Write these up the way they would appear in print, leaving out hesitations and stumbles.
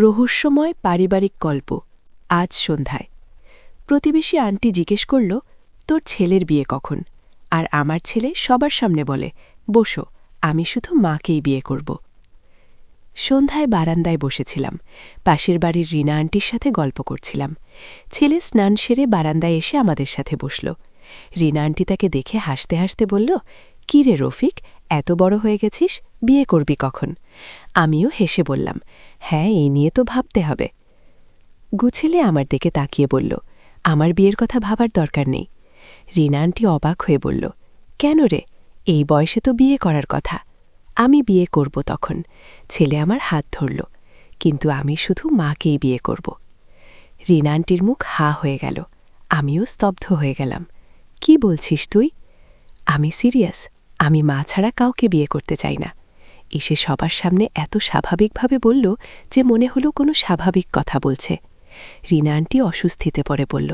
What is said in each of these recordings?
রহস্যময় পারিবারিক গল্প আজ সন্ধ্যায়। প্রতিবেশী আন্টি জিজ্ঞেস করল, তোর ছেলের বিয়ে কখন? আর আমার ছেলে সবার সামনে বলে, বসো, আমি শুধু মাকেই বিয়ে করব। সন্ধ্যায় বারান্দায় বসেছিলাম, পাশের বাড়ির রিনা আন্টির সাথে গল্প করছিলাম। ছেলে স্নান সেরে বারান্দায় এসে আমাদের সাথে বসল। রিনা আন্টি তাকে দেখে হাসতে হাসতে বলল, কি রে রফিক, এত বড় হয়ে গেছিস, বিয়ে করবি কখন? আমিও হেসে বললাম, হ্যাঁ, এই নিয়ে তো ভাবতে হবে। গুছেলে আমার দিকে তাকিয়ে বলল, আমার বিয়ের কথা ভাবার দরকার নেই। রিনা আন্টি অবাক হয়ে বলল, কেন রে, এই বয়সে তো বিয়ে করার কথা। আমি বিয়ে করব তখন। ছেলে আমার হাত ধরল, কিন্তু আমি শুধু মাকেই বিয়ে করব। রিনা আন্টির মুখ হা হয়ে গেল, আমিও স্তব্ধ হয়ে গেলাম। কি বলছিস তুই? আমি সিরিয়াস, আমি মা ছাড়া কাউকে বিয়ে করতে চাই না। এসে সবার সামনে এত স্বাভাবিকভাবে বলল যে মনে হলো কোনো স্বাভাবিক কথা বলছে। রিনা আন্টি অস্বস্তিতে পড়ে বলল,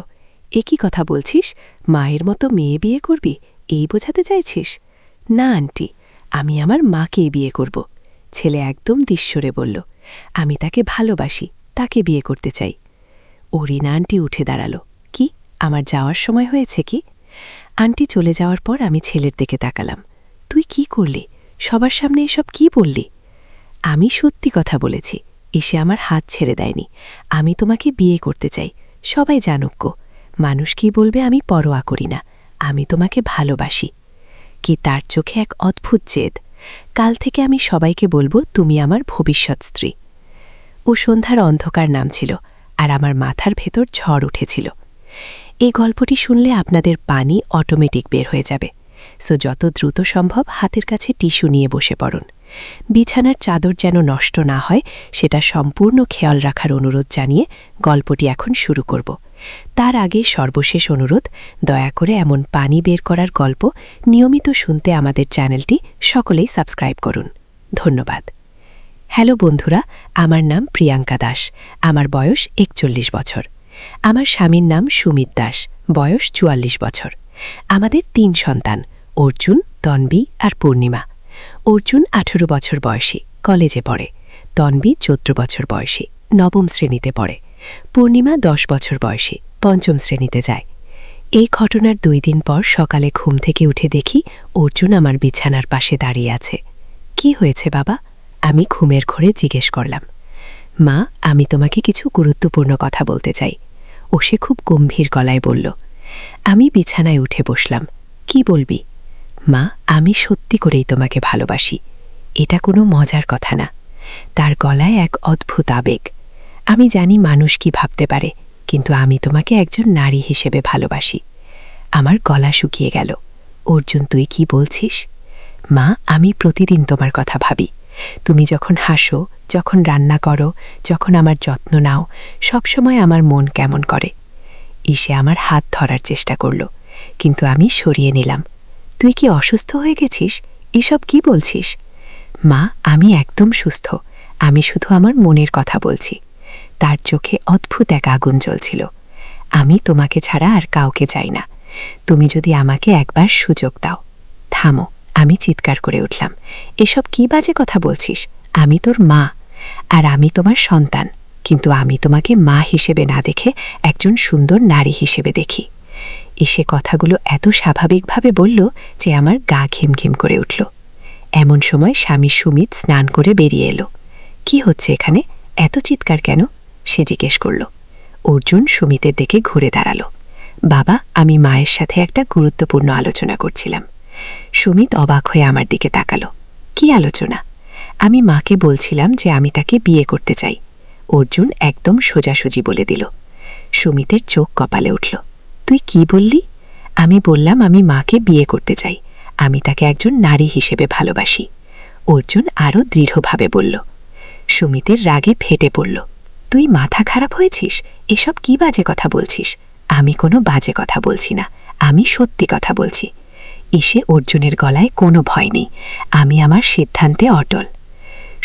এ কি কথা বলছিস? মায়ের মতো মেয়ে বিয়ে করবি, এই বোঝাতে চাইছিস? না আন্টি, আমি আমার মাকেই বিয়ে করব। ছেলে একদম দৃশ্যরে বলল, আমি তাকে ভালোবাসি, তাকে বিয়ে করতে চাই। ও রিনা আন্টি উঠে দাঁড়ালো, কি, আমার যাওয়ার সময় হয়েছে কি? আন্টি চলে যাওয়ার পর আমি ছেলের দিকে তাকালাম। তুই কি করলি? সবার সামনে এসব কি বললি? আমি সত্যি কথা বলেছি, এসে আমার হাত ছেড়ে দেয়নি। আমি তোমাকে বিয়ে করতে চাই, সবাই জানুক গো। মানুষ কি বলবে আমি পরোয়া করি না, আমি তোমাকে ভালোবাসি। কি তার চোখে এক অদ্ভুত জেদ। কাল থেকে আমি সবাইকে বলবো তুমি আমার ভবিষ্যৎ স্ত্রী। ও সন্ধ্যার অন্ধকার নামছিল, আর আমার মাথার ভেতর ঝড় উঠেছিল। এই গল্পটি শুনলে আপনাদের পানি অটোমেটিক বের হয়ে যাবে, সো যত দ্রুত সম্ভব হাতের কাছে টিস্যু নিয়ে বসে পড়ুন। বিছানার চাদর যেন নষ্ট না হয় সেটা সম্পূর্ণ খেয়াল রাখার অনুরোধ জানিয়ে গল্পটি এখন শুরু করব। তার আগে সর্বশেষ অনুরোধ, দয়া করে এমন পানি বের করার গল্প নিয়মিত শুনতে আমাদের চ্যানেলটি সকলেই সাবস্ক্রাইব করুন। ধন্যবাদ। হ্যালো বন্ধুরা, আমার নাম প্রিয়াঙ্কা দাস, আমার বয়স 41 বছর। আমার স্বামীর নাম সুমিত দাস, বয়স 44 বছর। আমাদের 3 সন্তান, অর্জুন, তন্বী আর পূর্ণিমা। অর্জুন 18 বছর বয়সী, কলেজে পড়ে। তন্বী 14 বছর বয়সী, 9ম শ্রেণীতে পড়ে। পূর্ণিমা 10 বছর বয়সী, 5ম শ্রেণীতে যায়। এই ঘটনার 2 দিন পর সকালে ঘুম থেকে উঠে দেখি অর্জুন আমার বিছানার পাশে দাঁড়িয়ে আছে। কি হয়েছে বাবা? আমি ঘুমের ঘোরে জিজ্ঞেস করলাম। মা, আমি তোমাকে কিছু গুরুত্বপূর্ণ কথা বলতে চাই। ও সে খুব গম্ভীর গলায় বলল। আমি বিছানায় উঠে বসলাম। কি বলবি? মা, আমি সত্যি করেই তোমাকে ভালোবাসি, এটা কোনো মজার কথা না। তার গলায় এক অদ্ভুত আবেগ। আমি জানি মানুষ কি ভাবতে পারে, কিন্তু আমি তোমাকে একজন নারী হিসেবে ভালোবাসি। আমার গলা শুকিয়ে গেল। অর্জুন, তুই কি বলছিস? মা, আমি প্রতিদিন তোমার কথা ভাবি। তুমি যখন হাসো, যখন রান্না করো, যখন আমার যত্ন নাও, সবসময় আমার মন কেমন করে। ইসে আমার হাত ধরার চেষ্টা করল, কিন্তু আমি সরিয়ে নিলাম। তুই কি অসুস্থ হয়ে গেছিস? এসব কি বলছিস? মা, আমি একদম সুস্থ, আমি শুধু আমার মনের কথা বলছি। তার চোখে অদ্ভুত এক আগুন জ্বলছিল। আমি তোমাকে ছাড়া আর কাউকে চাই না। তুমি যদি আমাকে একবার সুযোগ দাও। থামো, আমি চিৎকার করে উঠলাম। এসব কি বাজে কথা বলছিস? আমি তোর মা, আর আমি তোমার সন্তান, কিন্তু আমি তোমাকে মা হিসেবে না দেখে একজন সুন্দর নারী হিসেবে দেখি। এসে কথাগুলো এত স্বাভাবিকভাবে বলল যে আমার গা ঘিমঘিম করে উঠল। এমন সময় স্বামী সুমিত স্নান করে বেরিয়ে এলো। কি হচ্ছে এখানে, এত চিৎকার কেন? সে জিজ্ঞেস করল। অর্জুন সুমিতের দিকে ঘুরে দাঁড়ালো। বাবা, আমি মায়ের সাথে একটা গুরুত্বপূর্ণ আলোচনা করছিলাম। সুমিত অবাক হয়ে আমার দিকে তাকালো। কি আলোচনা? আমি মাকে বলছিলাম যে আমি তাকে বিয়ে করতে চাই। অর্জুন একদম সোজাসুজি বলে দিল। সুমিতের চোখ কপালে উঠল। তুই কি বললি? আমি বললাম আমি মাকে বিয়ে করতে চাই, আমি তাকে একজন নারী হিসেবে ভালোবাসি। অর্জুন আরও দৃঢ়ভাবে বলল। সুমিতের রাগে ফেটে পড়ল। তুই মাথা খারাপ হয়েছিস? এসব কি বাজে কথা বলছিস? আমি কোনো বাজে কথা বলছি না, আমি সত্যি কথা বলছি। এসে অর্জুনের গলায় কোনো ভয় নেই, আমি আমার সিদ্ধান্তে অটল।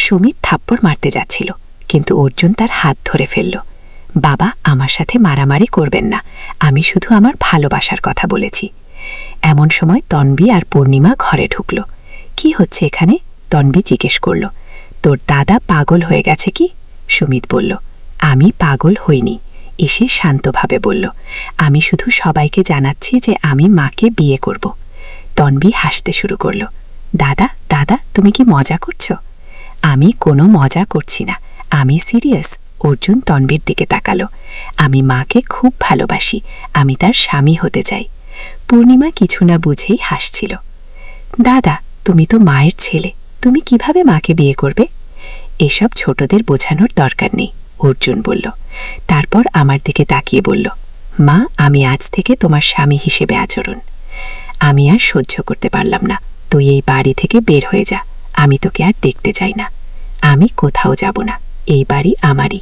সুমিত থাপ্পড় মারতে যাচ্ছিল, কিন্তু অর্জুন তার হাত ধরে ফেলল। বাবা, আমার সাথে মারামারি করবেন না, আমি শুধু আমার ভালোবাসার কথা বলেছি। এমন সময় তন্বী আর পূর্ণিমা ঘরে ঢুকল। কি হচ্ছে এখানে? তন্বী জিজ্ঞেস করল। তোর দাদা পাগল হয়ে গেছে কি? সুমিত বলল। আমি পাগল হইনি, এসে শান্তভাবে বলল। আমি শুধু সবাইকে জানাচ্ছি যে আমি মাকে বিয়ে করব। তন্বী হাসতে শুরু করল। দাদা দাদা, তুমি কি মজা করছো? আমি কোনো মজা করছি না, আমি সিরিয়াস। অর্জুন তন্বীর দিকে তাকালো। আমি মাকে খুব ভালোবাসি, আমি তার স্বামী হতে চাই। পূর্ণিমা কিছু না বুঝেই হাসছিল। দাদা, তুমি তো মায়ের ছেলে, তুমি কিভাবে মাকে বিয়ে করবে? এসব ছোটদের বোঝানোর দরকার নেই, অর্জুন বলল। তারপর আমার দিকে তাকিয়ে বলল, মা, আমি আজ থেকে তোমার স্বামী হিসেবে আচরণ। আমি আর সহ্য করতে পারলাম না, তুই এই বাড়ি থেকে বের হয়ে যা, আমি তোকে আর দেখতে চাই না। আমি কোথাও যাব না, এই বাড়ি আমারই।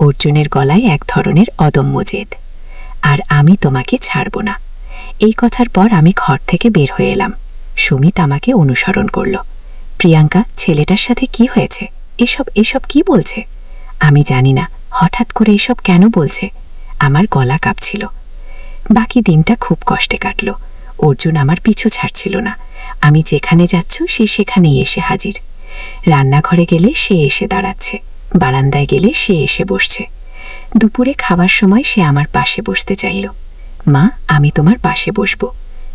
অর্জুনের গলায় এক ধরনের অদম্য জেদ। আর আমি তোমাকে ছাড়ব না। এই কথার পর আমি ঘর থেকে বের হয়ে এলাম। সুমিত আমাকে অনুসরণ করল। প্রিয়াঙ্কা, ছেলেটার সাথে কি হয়েছে? এসব কি বলছে? আমি জানি না, হঠাৎ করে এসব কেন বলছে। আমার গলা কাঁপছিল। বাকি দিনটা খুব কষ্টে কাটল। অর্জুন আমার পিছু ছাড়ছিল না। আমি যেখানে যাচ্ছ সে সেখানেই এসে হাজির। রান্নাঘরে গেলে সে এসে দাঁড়াচ্ছে, বারান্দায় গেলে সে এসে বসছে। দুপুরে খাবার সময় সে আমার পাশে বসতে চাইল। মা, আমি তোমার পাশে বসব,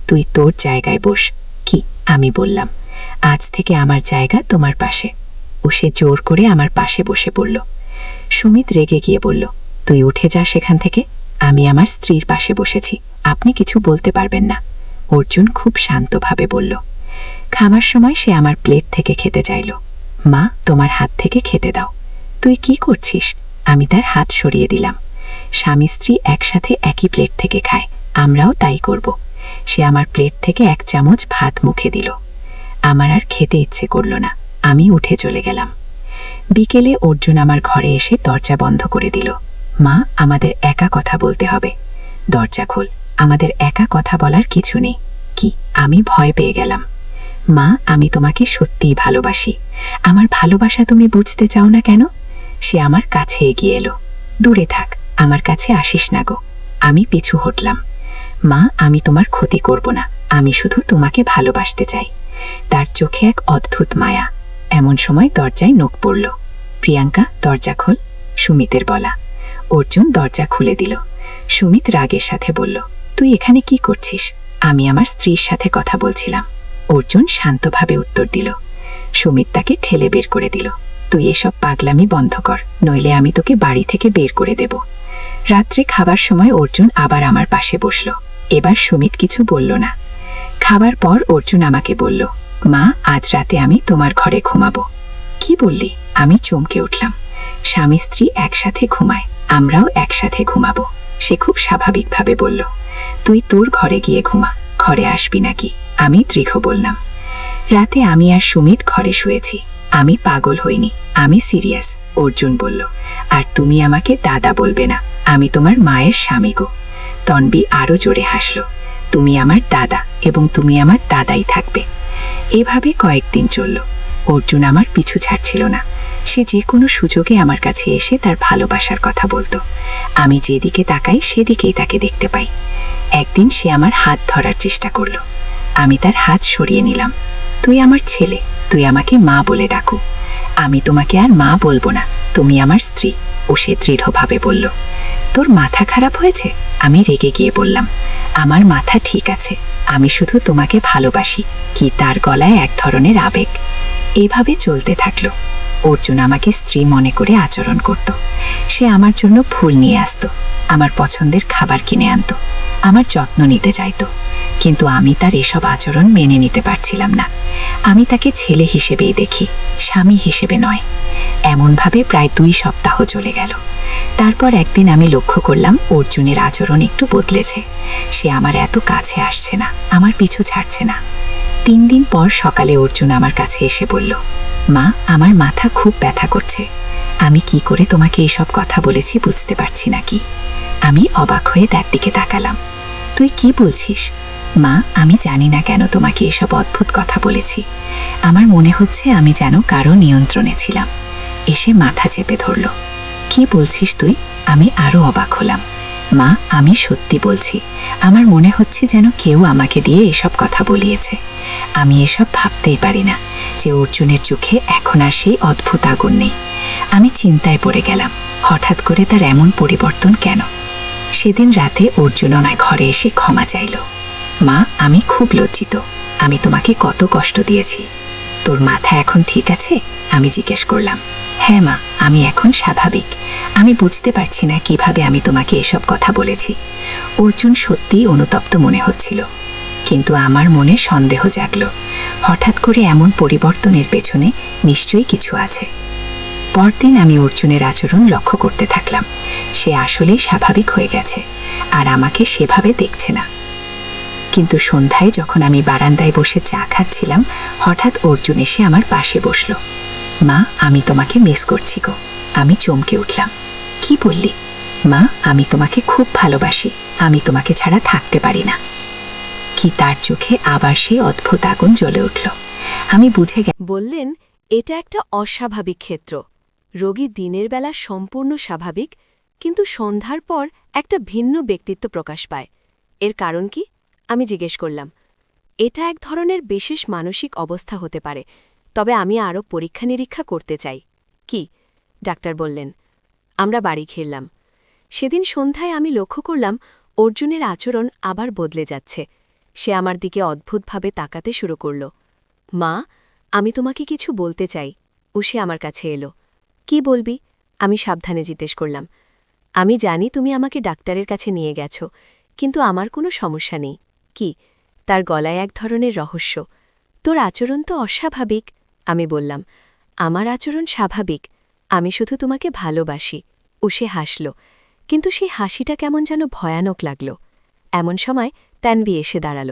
তুই তোর জায়গায় বস। কি? আমি বললাম, আজ থেকে আমার জায়গা তোমার পাশে। ও সে জোর করে আমার পাশে বসে পড়ল। সুমিত রেগে গিয়ে বলল, তুই উঠে যা সেখান থেকে। আমি আমার স্ত্রীর পাশে বসেছি, আপনি কিছু বলতে পারবেন না। অর্জুন খুব শান্তভাবে বলল। খাবার সময় সে আমার প্লেট থেকে খেতে চাইল। মা, তোমার হাত থেকে খেতে দাও। তুই কি করছিস? আমি তার হাত সরিয়ে দিলাম। স্বামী স্ত্রী একসাথে একই প্লেট থেকে খায়, আমরাও তাই করব। সে আমার প্লেট থেকে এক চামচ ভাত মুখে দিল। আমার আর খেতে ইচ্ছে করল না, আমি উঠে চলে গেলাম। বিকেলে অর্জুন আমার ঘরে এসে দরজা বন্ধ করে দিল। মা, আমাদের একা কথা বলতে হবে। দরজা খোল, আমাদের একা কথা বলার কিছু নেই। কি? আমি ভয় পেয়ে গেলাম। মা, আমি তোমাকে সত্যিই ভালোবাসি। আমার ভালোবাসা তুমি বুঝতে চাও না কেন? সে আমার কাছে এগিয়ে এলো। দূরে থাক, আমার কাছে আসিস না গো। আমি পিছু হটলাম। মা, আমি তোমার ক্ষতি করব না, আমি শুধু তোমাকে ভালোবাসতে চাই। তার চোখে এক অদ্ভুত মায়া। এমন সময় দরজায় নখ পড়ল। প্রিয়াঙ্কা, দরজা খোল, সুমিতের বলা। অর্জুন দরজা খুলে দিল। সুমিত রাগের সাথে বলল, তুই এখানে কি করছিস? আমি আমার স্ত্রীর সাথে কথা বলছিলাম। অর্জুন শান্তভাবে উত্তর দিল। সুমিত তাকে ঠেলে বের করে দিল। তুই এসব পাগলামি বন্ধ কর, নইলে আমি তোকে বাড়ি থেকে বের করে দেব। রাত্রে খাবার সময় অর্জুন আবার আমার পাশে বসল। এবার সুমিত কিছু বলল না। খাবার পর অর্জুন আমাকে বলল, মা, আজ রাতে আমি তোমার ঘরে ঘুমাবো। কি বললি? আমি চমকে উঠলাম। স্বামী স্ত্রী একসাথে ঘুমায়, আমরাও একসাথে ঘুমাবো। সে খুব স্বাভাবিকভাবে বলল, তুই তোর ঘরে গিয়ে ঘুমা, ঘরে আসবি নাকি? আমি দৃঢ় বললাম। রাতে আমি আর সুমিত ঘরে শুয়েছি। আমি পাগল হইনি, আমি সিরিয়াস, অর্জুন বলল। আর তুমি আমাকে দাদা বলবে না, আমি তোমার মায়ের স্বামী গো। তন্বী আরও জোরে হাসল। তুমি আমার দাদা এবং তুমি আমার দাদাই থাকবে। এভাবে কয়েকদিন চলল। অর্জুন আমার পিছু ছাড়ছিল না। সে যে কোনো সুযোগে আমার কাছে এসে তার ভালোবাসার কথা বলতো। আমি যেদিকে তাকাই সেদিকেই তাকে দেখতে পাই। একদিন সে আমার হাত ধরার চেষ্টা করল। আমি তার হাত সরিয়ে নিলাম। তুই আমার ছেলে, তুই আমাকে মা বলে ডাকু। আমি তোমাকে আর মা বলবো না, তুমি আমার স্ত্রী। ও সে দৃঢ়ভাবে বলল। তোর মাথা খারাপ হয়েছে? আমি রেগে গিয়ে বললাম, আমার মাথা ঠিক আছে, আমি শুধু তোমাকে ভালোবাসি। কি? তার গলায় এক ধরনের আবেগ। এভাবে চলতে থাকলো। অর্জুন আমাকে স্ত্রী মনে করে আচরণ করত। সে আমার জন্য ফুল নিয়ে আসতো, আমার পছন্দের খাবার কিনে আনতো, আমার যত্ন নিতে চাইতো। কিন্তু আমি তার এসব আচরণ মেনে নিতে পারছিলাম না। আমি তাকে ছেলে হিসেবেই দেখি, স্বামী হিসেবে নয়। এমনভাবে প্রায় 2 সপ্তাহ চলে গেল। তারপর একদিন আমি লক্ষ্য করলাম অর্জুনের আচরণ একটু বদলেছে। সে আমার এত কাছে আসছে না, আমার পিছু ছাড়ছে না। 3 দিন পর সকালে অর্জুন আমার কাছে এসে বলল, মা, আমার মাথা খুব ব্যথা করছে। আমি কি করে তোমাকে এসব কথা বলেছি বুঝতে পারছি না কি? আমি অবাক হয়ে তার দিকে তাকালাম। তুই কি বলছিস? মা, আমি জানি না কেন তোমাকে এসব অদ্ভুত কথা বলেছি। আমার মনে হচ্ছে আমি যেন কারো নিয়ন্ত্রণে ছিলাম। এসে মাথা চেপে ধরল। কি বলছিস তুই? আমি আরও অবাক হলাম। মা, আমি সত্যি বলছি, আমার মনে হচ্ছে যেন কেউ আমাকে দিয়ে এসব কথা বলিয়েছে। আমি এসব ভাবতেই পারি না যে অর্জুনের চোখে এখন আর সেই অদ্ভুত আগুন নেই। আমি চিন্তায় পড়ে গেলাম, হঠাৎ করে তার এমন পরিবর্তন কেন। সেদিন রাতে অর্জুন নয় ঘরে এসে ক্ষমা চাইল। মা, আমি খুব লজ্জিত, আমি তোমাকে কত কষ্ট দিয়েছি। তোর মাথা এখন ঠিক আছে? আমি জিজ্ঞেস করলাম। হ্যাঁ মা, আমি এখন স্বাভাবিক। আমি বুঝতে পারছি না কিভাবে আমি তোমাকে এসব কথা বলেছি। অর্জুন সত্যিই অনুতপ্ত মনে হচ্ছিল, কিন্তু আমার মনে সন্দেহ জাগল। হঠাৎ করে এমন পরিবর্তনের পেছনে নিশ্চয়ই কিছু আছে। পরদিন আমি অর্জুনের আচরণ লক্ষ্য করতে থাকলাম। সে আসলেই স্বাভাবিক হয়ে গেছে, আর আমাকে সেভাবে দেখছে না। কিন্তু সন্ধ্যায় যখন আমি বারান্দায় বসে চা খাচ্ছিলাম, হঠাৎ অর্জুন এসে আমার পাশে বসল। মা, আমি তোমাকে মিস করছি গো। আমি চমকে উঠলাম। কি বললি? মা, আমি তোমাকে খুব ভালোবাসি, আমি তোমাকে ছাড়া থাকতে পারি না। কি তার চোখে আবার সেই অদ্ভুত আগুন জ্বলে উঠল। আমি বুঝে বললেন, এটা একটা অস্বাভাবিক ক্ষেত্র। রোগী দিনের বেলা সম্পূর্ণ স্বাভাবিক, কিন্তু সন্ধ্যার পর একটা ভিন্ন ব্যক্তিত্ব প্রকাশ পায়। এর কারণ কি? আমি জিজ্ঞেস করলাম। এটা এক ধরনের বিশেষ মানসিক অবস্থা হতে পারে, তবে আমি আরও পরীক্ষা নিরীক্ষা করতে চাই। কি? ডাক্তার বললেন। আমরা বাড়ি ফিরলাম। সেদিন সন্ধ্যায় আমি লক্ষ্য করলাম অর্জুনের আচরণ আবার বদলে যাচ্ছে। সে আমার দিকে অদ্ভুতভাবে তাকাতে শুরু করল। মা, আমি তোমাকে কিছু বলতে চাই। সে আমার কাছে এলো। কি বলবি? আমি সাবধানে জিজ্ঞেস করলাম। আমি জানি তুমি আমাকে ডাক্তারের কাছে নিয়ে গেছ, কিন্তু আমার কোনো সমস্যা নেই। কি? তার গলায় এক ধরনের রহস্য। তোর আচরণ তো অস্বাভাবিক। আমি বললাম, আমার আচরণ স্বাভাবিক, আমি শুধু তোমাকে ভালোবাসি। সে হাসল, কিন্তু সেই হাসিটা কেমন যেন ভয়ানক লাগল। এমন সময় তানভি এসে দাঁড়াল।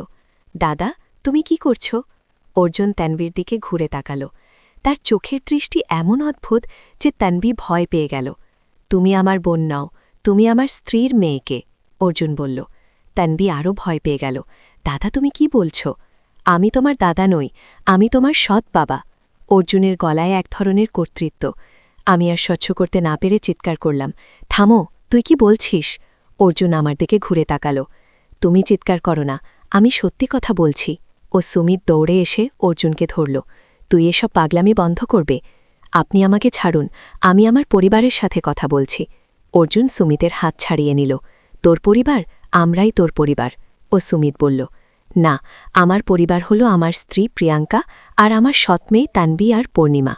দাদা, তুমি কি করছ? অর্জুন তানভীর দিকে ঘুরে তাকাল। তার চোখের দৃষ্টি এমন অদ্ভুত যে তানভি ভয় পেয়ে গেল। তুমি আমার বোন নাও, তুমি আমার স্ত্রীর মেয়েকে, অর্জুন বলল। তানভি আরও ভয় পেয়ে গেল। দাদা, তুমি কি বলছ? আমি তোমার দাদা নই, আমি তোমার সৎ বাবা। অর্জুনের গলায় এক ধরনের কর্তৃত্ব। আমি আর সহ্য করতে না পেরে চিৎকার করলাম, থামো, তুই কি বলছিস? অর্জুন আমার দিকে ঘুরে তাকাল। তুমি চিৎকার করো না, আমি সত্যি কথা বলছি। সুমিত দৌড়ে এসে অর্জুনকে ধরল। তুই এসব পাগলামি বন্ধ করবে? আপনি আমাকে ছাড়ুন, আমি আমার পরিবারের সাথে কথা বলছি। অর্জুন সুমিতের হাত ছাড়িয়ে নিল। তোর পরিবার? আমরাই তোর পরিবার, সুমিত বলল। না, আমার পরিবার হলো আমার স্ত্রী প্রিয়াঙ্কা আর আমার সৎমেয়ে তানভি আর পূর্ণিমা,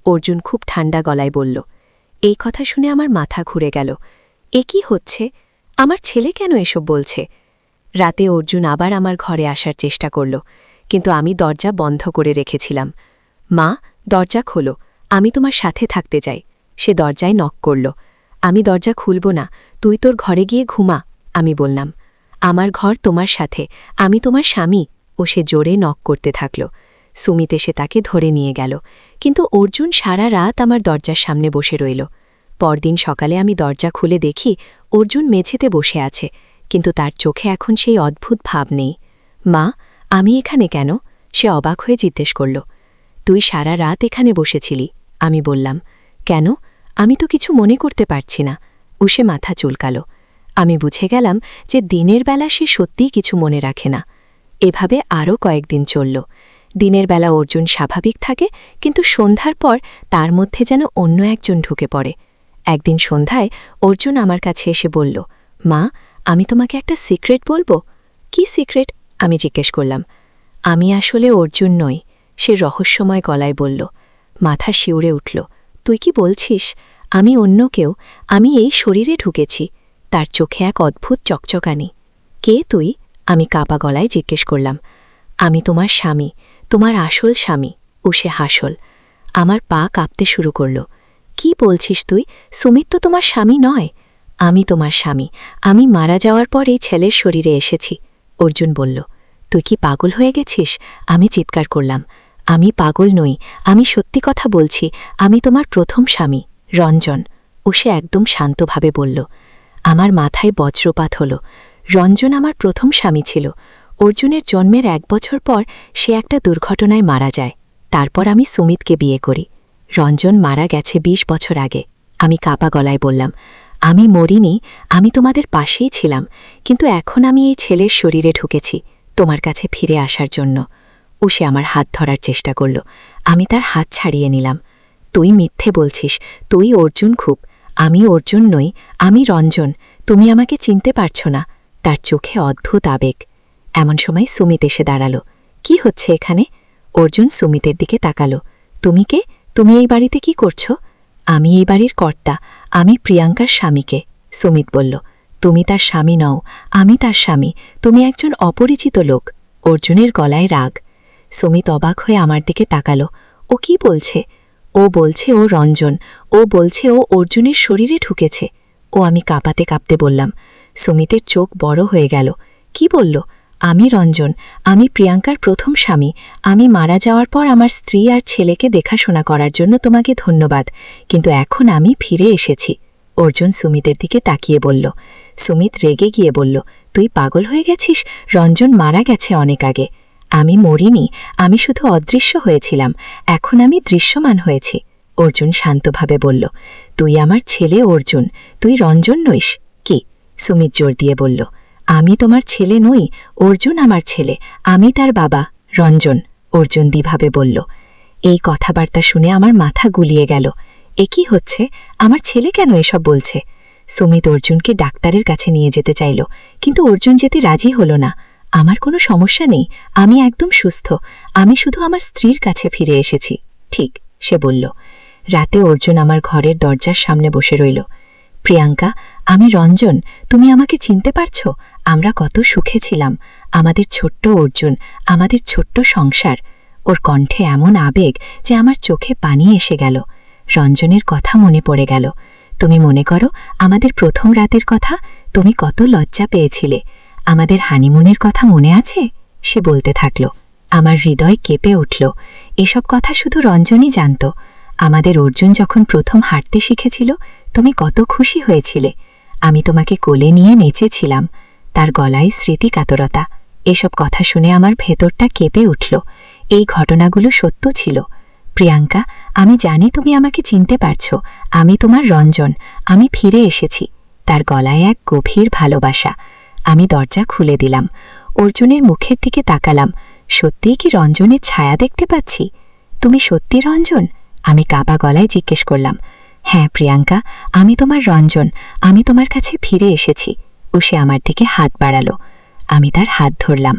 অর্জুন খুব ঠান্ডা গলায় বলল। এই কথা শুনে আমার মাথা ঘুরে গেল। এ কি হচ্ছে? আমার ছেলে কেন এসব বলছে? রাতে অর্জুন আবার আমার ঘরে আসার চেষ্টা করল, কিন্তু আমি দরজা বন্ধ করে রেখেছিলাম। মা, দরজা খোলো, আমি তোমার সাথে থাকতে চাই। সে দরজায় নক করল। আমি দরজা খুলব না, তুই তোর ঘরে গিয়ে ঘুমা, আমি বললাম। আমার ঘর তোমার সাথে, আমি তোমার স্বামী, সে জোরে নক করতে থাকল। সুমিত এসে তাকে ধরে নিয়ে গেল, কিন্তু অর্জুন সারা রাত আমার দরজার সামনে বসে রইল। পরদিন সকালে আমি দরজা খুলে দেখি অর্জুন মেঝেতে বসে আছে, কিন্তু তার চোখে এখন সেই অদ্ভুত ভাব নেই। মা, আমি এখানে কেন? সে অবাক হয়ে জিজ্ঞেস করল। তুই সারা রাত এখানে বসেছিলি, আমি বললাম। কেন? আমি তো কিছু মনে করতে পারছি না। সে মাথা চুলকাল। আমি বুঝে গেলাম যে দিনের বেলা সে সত্যিই কিছু মনে রাখে না। এভাবে আরও কয়েকদিন চলল। দিনের বেলা অর্জুন স্বাভাবিক থাকে, কিন্তু সন্ধ্যার পর তার মধ্যে যেন অন্য একজন ঢুকে পড়ে। একদিন সন্ধ্যায় অর্জুন আমার কাছে এসে বলল, মা, আমি তোমাকে একটা সিক্রেট বলবো। কি সিক্রেট? আমি জিজ্ঞেস করলাম। আমি আসলে অর্জুন নই, সে রহস্যময় গলায় বলল। মাথা শিউরে উঠল। তুই কি বলছিস? আমি অন্য কেউ, আমি এই শরীরে ঢুকেছি। তার চোখে এক অদ্ভুত চকচকানি। কে তুই? আমি কাঁপা গলায় জিজ্ঞেস করলাম। আমি তোমার স্বামী, তোমার আসল স্বামী, সে হাসল। আমার পা কাঁপতে শুরু করল। কি বলছিস তুই? সুমিত তো তোমার স্বামী নয়। আমি তোমার স্বামী, আমি মারা যাওয়ার পর এই ছেলের শরীরে এসেছি, অর্জুন বলল। তুই কি পাগল হয়ে গেছিস? আমি চিৎকার করলাম। আমি পাগল নই, আমি সত্যি কথা বলছি, আমি তোমার প্রথম স্বামী, রঞ্জন, সে একদম শান্তভাবে বলল। আমার মাথায় বজ্রপাত হল। রঞ্জন আমার প্রথম স্বামী ছিল। অর্জুনের জন্মের 1 বছর পর সে একটা দুর্ঘটনায় মারা যায়। তারপর আমি সুমিতকে বিয়ে করি। রঞ্জন মারা গেছে 20 বছর আগে, আমি কাঁপা গলায় বললাম। আমি মরিনি, আমি তোমাদের পাশেই ছিলাম, কিন্তু এখন আমি এই ছেলের শরীরে ঢুকেছি তোমার কাছে ফিরে আসার জন্য। সে আমার হাত ধরার চেষ্টা করল। আমি তার হাত ছাড়িয়ে নিলাম। তুই মিথ্যে বলছিস, তুই অর্জুন খুব। আমি অর্জুন নই, আমি রঞ্জন। তুমি আমাকে চিনতে পারছো না। তার চোখে অদ্ভুত আবেগ। এমন সময় সুমিত এসে দাঁড়ালো। কি হচ্ছে এখানে? অর্জুন সুমিতের দিকে তাকালো। তুমি কে? তুমি এই বাড়িতে কি করছো? আমি এই বাড়ির কর্তা, আমি প্রিয়াঙ্কার স্বামীকে। সুমিত বলল। তুমি তার স্বামী নও, আমি তার স্বামী। তুমি একজন অপরিচিত লোক। অর্জুনের গলায় রাগ। সুমিত অবাক হয়ে আমার দিকে তাকালো। ও কি বলছে? ও বলছে ও রঞ্জন। ও বলছে ও অর্জুনের শরীরে ঢুকেছে। আমি কাঁপাতে কাঁপতে বললাম। সুমিতের চোখ বড় হয়ে গেল। কি বলল? আমি রঞ্জন, আমি প্রিয়াঙ্কার প্রথম স্বামী। আমি মারা যাওয়ার পর আমার স্ত্রী আর ছেলেকে দেখাশোনা করার জন্য তোমাকে ধন্যবাদ, কিন্তু এখন আমি ফিরে এসেছি। অর্জুন সুমিতের দিকে তাকিয়ে বলল। সুমিত রেগে গিয়ে বলল, তুই পাগল হয়ে গেছিস? রঞ্জন মারা গেছে অনেক আগে। আমি মরিনি, আমি শুধু অদৃশ্য হয়েছিলাম। এখন আমি দৃশ্যমান হয়েছি। অর্জুন শান্তভাবে বলল, তুই আমার ছেলে অর্জুন, তুই রঞ্জন নইস। কি? সুমিত জোর দিয়ে বলল, আমি তোমার ছেলে নই, অর্জুন আমার ছেলে, আমি তার বাবা রঞ্জন। অর্জুন দ্বিভাবে বলল। এই কথাবার্তা শুনে আমার মাথা গুলিয়ে গেল। এ কি হচ্ছে? আমার ছেলে কেন এসব বলছে? সুমিত অর্জুনকে ডাক্তারের কাছে নিয়ে যেতে চাইল, কিন্তু অর্জুন যেতে রাজি হল না। আমার কোনো সমস্যা নেই, আমি একদম সুস্থ। আমি শুধু আমার স্ত্রীর কাছে ফিরে এসেছি। ঠিক, সে বলল। রাতে অর্জুন আমার ঘরের দরজার সামনে বসে রইল। প্রিয়াঙ্কা, আমি রঞ্জন, তুমি আমাকে চিনতে পারছ? আমরা কত সুখে ছিলাম। আমাদের ছোট্ট অর্জুন, আমাদের ছোট্ট সংসার। ওর কণ্ঠে এমন আবেগ যে আমার চোখে পানি এসে গেল। রঞ্জনের কথা মনে পড়ে গেল। তুমি মনে করো আমাদের প্রথম রাতের কথা? তুমি কত লজ্জা পেয়েছিলে। আমাদের হানিমুনের কথা মনে আছে? সে বলতে থাকল। আমার হৃদয় কেঁপে উঠল। এসব কথা শুধু রঞ্জনই জানত। আমাদের অর্জুন যখন প্রথম হাঁটতে শিখেছিল, তুমি কত খুশি হয়েছিলে। আমি তোমাকে কোলে নিয়ে নেচেছিলাম। তার গলায় স্মৃতিকাতরতা। এসব কথা শুনে আমার ভেতরটা কেঁপে উঠল। এই ঘটনাগুলো সত্য ছিল। প্রিয়াঙ্কা, আমি জানি তুমি আমাকে চিনতে পারছ। আমি তোমার রঞ্জন, আমি ফিরে এসেছি। তার গলায় এক গভীর ভালোবাসা। আমি দরজা খুলে দিলাম। অর্জুনের মুখের দিকে তাকালাম। সত্যিই কি রঞ্জনের ছায়া দেখতে পাচ্ছি? তুমি সত্যি রঞ্জন? আমি কাঁপা গলায় জিজ্ঞেস করলাম। হ্যাঁ প্রিয়াঙ্কা, আমি তোমার রঞ্জন, আমি তোমার কাছে ফিরে এসেছি। ও সে আমার দিকে হাত বাড়ালো। আমি তার হাত ধরলাম।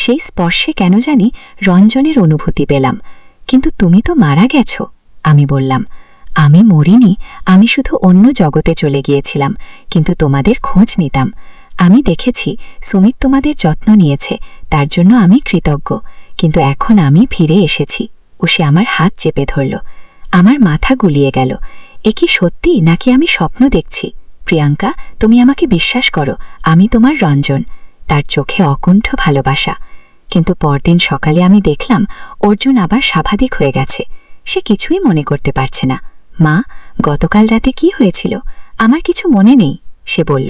সেই স্পর্শে কেন জানি রঞ্জনের অনুভূতি পেলাম। কিন্তু তুমি তো মারা গেছ, আমি বললাম। আমি মরিনি, আমি শুধু অন্য জগতে চলে গিয়েছিলাম, কিন্তু তোমাদের খোঁজ নিতাম। আমি দেখেছি সুমিত তোমাদের যত্ন নিয়েছে, তার জন্য আমি কৃতজ্ঞ। কিন্তু এখন আমি ফিরে এসেছি। ও সে আমার হাত চেপে ধরল। আমার মাথা গুলিয়ে গেল। এ কি সত্যি নাকি আমি স্বপ্ন দেখছি? প্রিয়াঙ্কা, তুমি আমাকে বিশ্বাস করো, আমি তোমার রঞ্জন। তার চোখে অকুণ্ঠ ভালোবাসা। কিন্তু পরদিন সকালে আমি দেখলাম অর্জুন আবার স্বাভাবিক হয়ে গেছে। সে কিছুই মনে করতে পারছে না। মা, গতকাল রাতে কি হয়েছিল? আমার কিছু মনে নেই, সে বলল।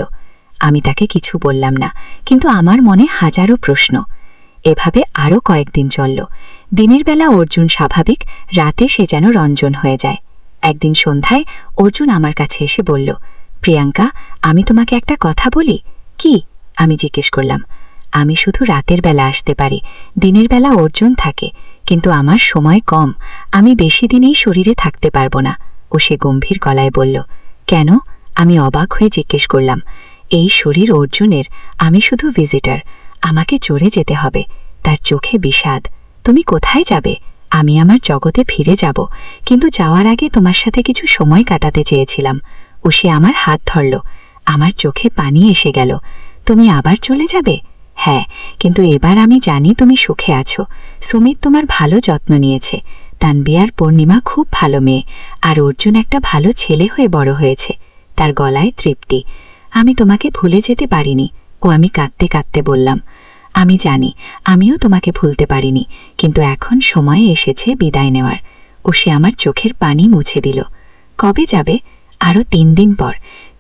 আমি তাকে কিছু বললাম না, কিন্তু আমার মনে হাজারো প্রশ্ন। এভাবে আরও কয়েকদিন চলল। দিনের বেলা অর্জুন স্বাভাবিক, রাতে সে যেন রঞ্জন হয়ে যায়। একদিন সন্ধ্যায় অর্জুন আমার কাছে এসে বলল, প্রিয়াঙ্কা, আমি তোমাকে একটা কথা বলি। কি? আমি জিজ্ঞেস করলাম। আমি শুধু রাতের বেলা আসতে পারি, দিনের বেলা অর্জুন থাকে, কিন্তু আমার সময় কম। আমি বেশি দিনেই শরীরে থাকতে পারবো না। ও সে গম্ভীর গলায় বলল। কেন? আমি অবাক হয়ে জিজ্ঞেস করলাম। এই শরীর অর্জুনের, আমি শুধু ভিজিটার। আমাকে চড়ে যেতে হবে। তার চোখে বিষাদ। তুমি কোথায় যাবে? আমি আমার জগতে ফিরে যাব, কিন্তু যাওয়ার আগে তোমার সাথে কিছু সময় কাটাতে চেয়েছিলাম। ও সে আমার হাত ধরল। আমার চোখে পানি এসে গেল। তুমি আবার চলে যাবে? হ্যাঁ, কিন্তু এবার আমি জানি তুমি সুখে আছো। সুমিত তোমার ভালো যত্ন নিয়েছে। তানবী আর পূর্ণিমা খুব ভালো মেয়ে, আর অর্জুন একটা ভালো ছেলে হয়ে বড় হয়েছে। তার গলায় তৃপ্তি। আমি তোমাকে ভুলে যেতে পারিনি। আমি কাঁদতে কাঁদতে বললাম। আমি জানি, আমিও তোমাকে ভুলতে পারিনি, কিন্তু এখন সময় এসেছে বিদায় নেওয়ার। ও সে আমার চোখের পানি মুছে দিল। কবে যাবে? আরও 3 দিন পর।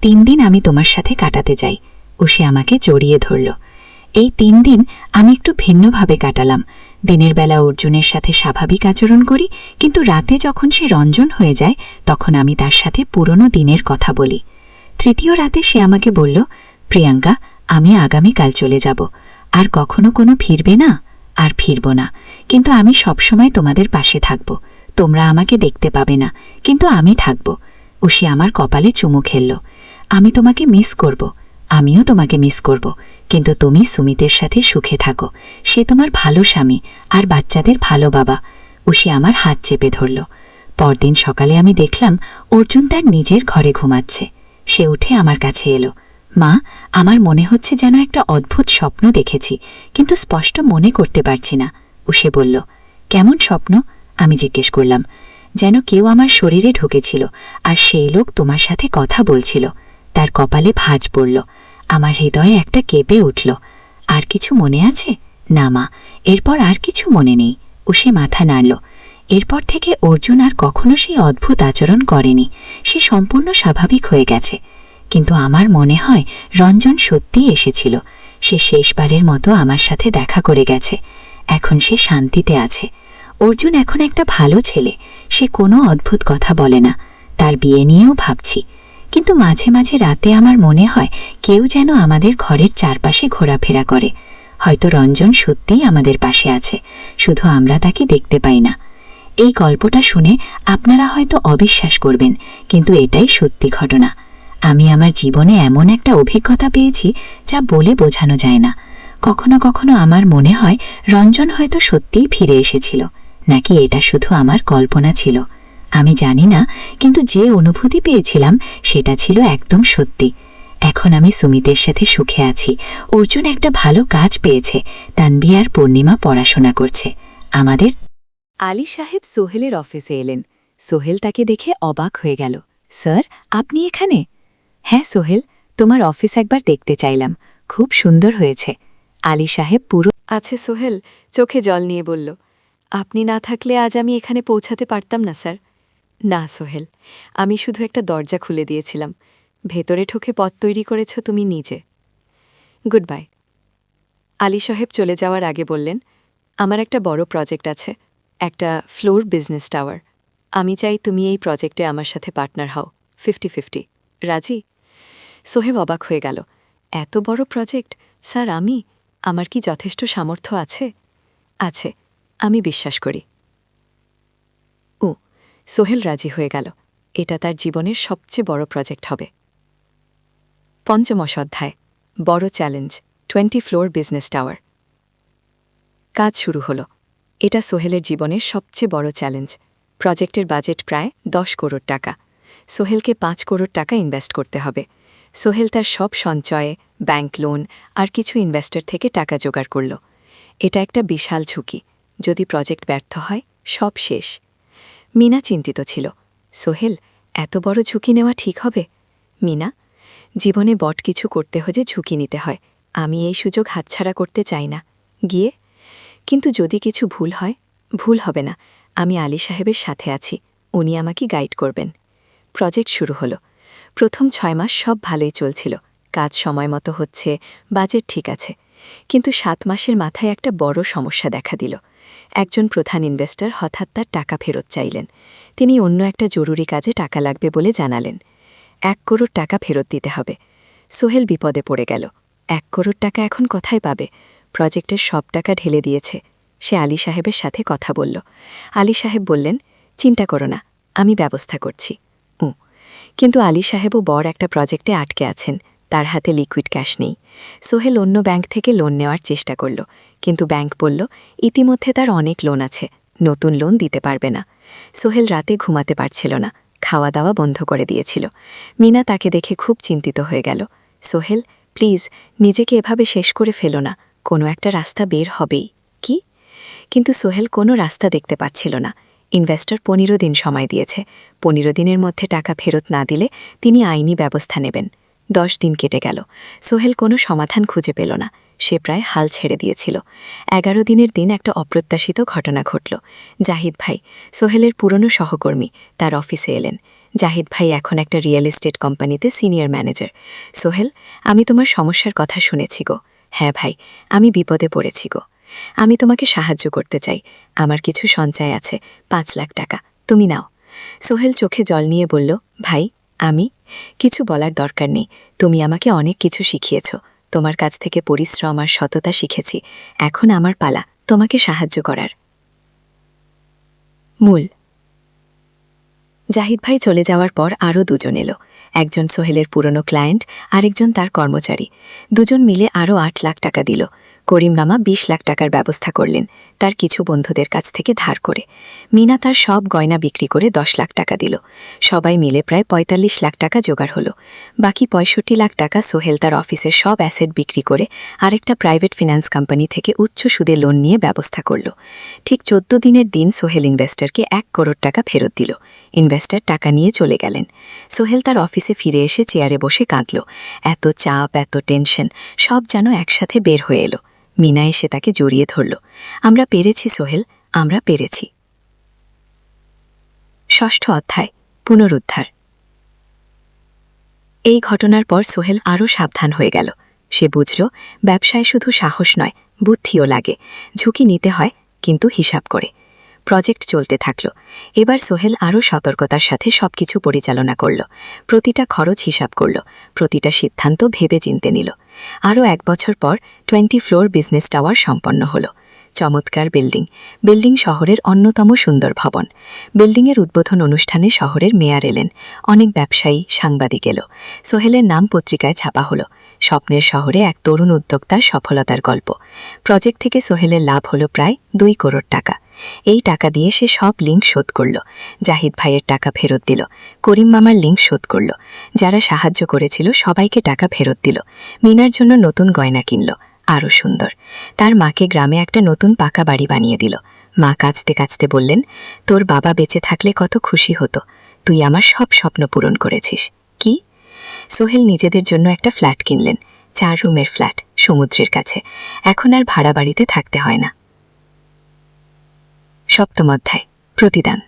3 দিন আমি তোমার সাথে কাটাতে চাই। ও সে আমাকে জড়িয়ে ধরল। এই 3 দিন আমি একটু ভিন্নভাবে কাটালাম। দিনের বেলা অর্জুনের সাথে স্বাভাবিক আচরণ করি, কিন্তু রাতে যখন সে রঞ্জন হয়ে যায়, তখন আমি তার সাথে পুরনো দিনের কথা বলি। 3য় রাতে সে আমাকে বলল, প্রিয়াঙ্কা, আমি আগামীকাল চলে যাব। আর কখনো কোনো ফিরবে না? আর ফিরব না, কিন্তু আমি সবসময় তোমাদের পাশে থাকব। তোমরা আমাকে দেখতে পাবে না, কিন্তু আমি থাকব। উষি আমার কপালে চুমু খেলল। আমি তোমাকে মিস করব, আমিও তোমাকে মিস করব, কিন্তু তুমি সুমিতের সাথে সুখে থাকো। সে তোমার ভালো স্বামী আর বাচ্চাদের ভালো বাবা। উষি আমার হাত চেপে ধরল। পরদিন সকালে আমি দেখলাম অর্জুন তার নিজের ঘরে ঘুমাচ্ছে। সে উঠে আমার কাছে এলো। মা, আমার মনে হচ্ছে যেন একটা অদ্ভুত স্বপ্ন দেখেছি, কিন্তু স্পষ্ট মনে করতে পারছি না। উষে বলল, কেমন স্বপ্ন? আমি জিজ্ঞেস করলাম। যেন কেউ আমার শরীরে ঢুকেছিল আর সেই লোক তোমার সাথে কথা বলছিল। তার কপালে ভাঁজ পড়ল। আমার হৃদয়ে একটা কেঁপে উঠল। আর কিছু মনে আছে? না মা, এরপর আর কিছু মনে নেই। উষে মাথা নাড়ল। এরপর থেকে অর্জুন আর কখনো সেই অদ্ভুত আচরণ করেনি। সে সম্পূর্ণ স্বাভাবিক হয়ে গেছে। কিন্তু আমার মনে হয় রঞ্জন সত্যিই এসেছিল। সে শেষবারের মতো আমার সাথে দেখা করে গেছে। এখন সে শান্তিতে আছে। অর্জুন এখন একটা ভালো ছেলে। সে কোনো অদ্ভুত কথা বলে না। তার বিয়ে নিয়েও ভাবছি। কিন্তু মাঝে মাঝে রাতে আমার মনে হয় কেউ যেন আমাদের ঘরের চারপাশে ঘোরাফেরা করে। হয়তো রঞ্জন সত্যিই আমাদের পাশে আছে, শুধু আমরা তাকে দেখতে পাই না। এই গল্পটা শুনে আপনারা হয়তো অবিশ্বাস করবেন, কিন্তু এটাই সত্যি ঘটনা। আমি আমার জীবনে এমন একটা অভিজ্ঞতা পেয়েছি যা বলে বোঝানো যায় না। কখনো কখনো আমার মনে হয় রঞ্জন হয়তো সত্যিই ফিরে এসেছিল, নাকি এটা শুধু আমার কল্পনা ছিল। আমি জানি না, কিন্তু যে অনুভূতি পেয়েছিলাম সেটা ছিল একদম সত্যি। এখন আমি সুমিতের সাথে সুখে আছি। অর্জুন একটা ভালো কাজ পেয়েছে। তানভি আর পূর্ণিমা পড়াশোনা করছে। আমাদের আলী সাহেব সোহেলের অফিসে এলেন। সোহেল তাকে দেখে অবাক হয়ে গেল। স্যার, আপনি এখানে? হ্যাঁ সোহেল, তোমার অফিস একবার দেখতে চাইলাম। খুব সুন্দর হয়েছে। আলী সাহেব পুরো আছে সোহেল চোখে জল নিয়ে বলল, আপনি না থাকলে আজ আমি এখানে পৌঁছাতে পারতাম না স্যার। না সোহেল, আমি শুধু একটা দরজা খুলে দিয়েছিলাম। ভেতরে ঢুকে পথ তৈরি করেছ তুমি নিজে। Good bye. আলী সাহেব চলে যাওয়ার আগে বললেন, আমার একটা বড় প্রজেক্ট আছে, একটা ফ্লোর বিজনেস টাওয়ার। আমি চাই তুমি এই প্রজেক্টে আমার সাথে পার্টনার হও, 50-50। রাজি? সোহেব অবাক হয়ে গেল। এত বড় প্রজেক্ট? স্যার, আমার কি যথেষ্ট সামর্থ্য আছে? আছে, আমি বিশ্বাস করি। সোহেল রাজি হয়ে গেল। এটা তার জীবনের সবচেয়ে বড় প্রজেক্ট হবে। পঞ্চমশ অধ্যায়, বড় চ্যালেঞ্জ, 20 ফ্লোর বিজনেস টাওয়ার। কাজ শুরু হলো। এটা সোহেলের জীবনের সবচেয়ে বড় চ্যালেঞ্জ। প্রজেক্টের বাজেট প্রায় 10 করোড় টাকা। সোহেলকে 5 করোড় টাকা ইনভেস্ট করতে হবে। সোহেল তার সব সঞ্চয়ে, ব্যাংক লোন আর কিছু ইনভেস্টর থেকে টাকা জোগাড় করল। এটা একটা বিশাল ঝুঁকি। যদি প্রজেক্ট ব্যর্থ হয়, সব শেষ। মিনা চিন্তিত ছিল। সোহেল, এত বড় ঝুঁকি নেওয়া ঠিক হবে? মিনা, জীবনে বট কিছু করতে হলে ঝুঁকি নিতে হয়। আমি এই সুযোগ হাতছাড়া করতে চাই না। গিয়ে কিন্তু যদি কিছু ভুল হয়? ভুল হবে না। আমি আলী সাহেবের সাথে আছি, উনি আমাকে গাইড করবেন। প্রজেক্ট শুরু হলো। প্রথম 6 মাস সব ভালোই চলছিল। কাজ সময় মতো হচ্ছে, বাজেট ঠিক আছে। কিন্তু 7 মাসের মাথায় একটা বড় সমস্যা দেখা দিল। একজন প্রধান ইনভেস্টর হঠাৎ তার টাকা ফেরত চাইলেন। তিনি অন্য একটা জরুরি কাজে টাকা লাগবে বলে জানালেন। 1 করোড় টাকা ফেরত দিতে হবে। সোহেল বিপদে পড়ে গেল। 1 করোড় টাকা এখন কোথায় পাবে? প্রজেক্টের সব টাকা ঢেলে দিয়েছে। সে আলী সাহেবের সাথে কথা বলল। আলী সাহেব বললেন, চিন্তা করো না, আমি ব্যবস্থা করছি। কিন্তু আলী সাহেবও বড় একটা প্রজেক্টে আটকে আছেন। তার হাতে লিকুইড ক্যাশ নেই। সোহেল অন্য ব্যাংক থেকে লোন নেওয়ার চেষ্টা করল, কিন্তু ব্যাংক বলল ইতিমধ্যে তার অনেক লোন আছে, নতুন লোন দিতে পারবে না। সোহেল রাতে ঘুমাতে পারছিল না, খাওয়া দাওয়া বন্ধ করে দিয়েছিল। মিনা তাকে দেখে খুব চিন্তিত হয়ে গেল। সোহেল, প্লিজ নিজেকে এভাবে শেষ করে ফেলো না, কোনো একটা রাস্তা বের হবেই। কি? কিন্তু সোহেল কোনো রাস্তা দেখতে পাচ্ছিল না। ইনভেস্টর 15 দিন সময় দিয়েছে। 15 দিনের মধ্যে টাকা ফেরত না দিলে তিনি আইনি ব্যবস্থা নেবেন। 10 দিন কেটে গেল। সোহেল কোনো সমাধান খুঁজে পেল না। সে প্রায় হাল ছেড়ে দিয়েছিল। 11 দিনের দিন একটা অপ্রত্যাশিত ঘটনা ঘটল। জাহিদ ভাই, সোহেলের পুরনো সহকর্মী, তার অফিসে এলেন। জাহিদ ভাই এখন একটা রিয়েল এস্টেট কোম্পানিতে সিনিয়র ম্যানেজার। সোহেল, আমি তোমার সমস্যার কথা শুনেছি গো। হ্যাঁ ভাই, আমি বিপদে পড়েছি গো। আমি তোমাকে সাহায্য করতে চাই। আমার কিছু সঞ্চয় আছে, 5 লাখ টাকা, তুমি নাও। সোহেল চোখে জল নিয়ে বলল, ভাই, আমি কিছু বলার দরকার নেই। তুমি আমাকে অনেক কিছু শিখিয়েছ। তোমার কাছ থেকে পরিশ্রম আর সততা শিখেছি। এখন আমার পালা তোমাকে সাহায্য করার। মূল জাহিদ ভাই চলে যাওয়ার পর আরও দুজন এলো। একজন সোহেলের পুরনো ক্লায়েন্ট, আরেকজন তার কর্মচারী। দুজন মিলে আরও ৮ লাখ টাকা দিল। করিম মামা ২০ লাখ টাকার ব্যবস্থা করলেন তার কিছু বন্ধুদের কাছ থেকে ধার করে। মিনা তার সব গয়না বিক্রি করে ১০ লাখ টাকা দিল। সবাই মিলে প্রায় ৪৫ লাখ টাকা জোগাড় হলো। বাকি ৬৫ লাখ টাকা সোহেল তার অফিসের সব অ্যাসেট বিক্রি করে আরেকটা প্রাইভেট ফিন্যান্স কোম্পানি থেকে উচ্চ সুদে লোন নিয়ে ব্যবস্থা করল। ঠিক ১৪ দিনের দিন সোহেল ইনভেস্টরকে ১ করোড় টাকা ফেরত দিল। ইনভেস্টর টাকা নিয়ে চলে গেলেন। সোহেল তার অফিসে ফিরে এসে চেয়ারে বসে কাঁদল। এত চাপ, এত টেনশন, সব যেন একসাথে বের হয়ে এলো। মিনা এসে তাকে জড়িয়ে ধরল। আমরা পেরেছি সোহেল, আমরা পেরেছি। ৬ষ্ঠ অধ্যায়, পুনরুদ্ধার। এই ঘটনার পর সোহেল আরও সাবধান হয়ে গেল। সে বুঝল ব্যবসায় শুধু সাহস নয়, বুদ্ধিও লাগে। ঝুঁকি নিতে হয়, কিন্তু হিসাব করে। প্রজেক্ট চলতে থাকল। এবার সোহেল আরও সতর্কতার সাথে সবকিছু পরিচালনা করল। প্রতিটা খরচ হিসাব করল, প্রতিটা সিদ্ধান্ত ভেবে চিনতে নিল। আরও ১ বছর পর 20 ফ্লোর বিজনেস টাওয়ার সম্পন্ন হল। চমৎকার বিল্ডিং শহরের অন্যতম সুন্দর ভবন। বিল্ডিংয়ের উদ্বোধন অনুষ্ঠানে শহরের মেয়র এলেন। অনেক ব্যবসায়ী, সাংবাদিক এলো। সোহেলের নাম পত্রিকায় ছাপা হলো। স্বপ্নের শহরে এক তরুণ উদ্যোক্তার সফলতার গল্প। প্রজেক্ট থেকে সোহেলের লাভ হলো প্রায় ২ করোড় টাকা। এই টাকা দিয়ে সে সব লিঙ্ক শোধ করল। জাহিদ ভাইয়ের টাকা ফেরত দিল। করিম মামার লিঙ্ক শোধ করল। যারা সাহায্য করেছিল সবাইকে টাকা ফেরত দিল। মিনার জন্য নতুন গয়না কিনল, আরও সুন্দর। তার মাকে গ্রামে একটা নতুন পাকা বাড়ি বানিয়ে দিল। মা কাঁদতে কাঁদতে বললেন, তোর বাবা বেঁচে থাকলে কত খুশি হতো। তুই আমার সব স্বপ্ন পূরণ করেছিস। কি? সোহেল নিজেদের জন্য একটা ফ্ল্যাট কিনলেন। ৪ রুমের ফ্ল্যাট, সমুদ্রের কাছে। এখন আর ভাড়া বাড়িতে থাকতে হয় না। ৭ম অধ্যায়, প্রতিদান।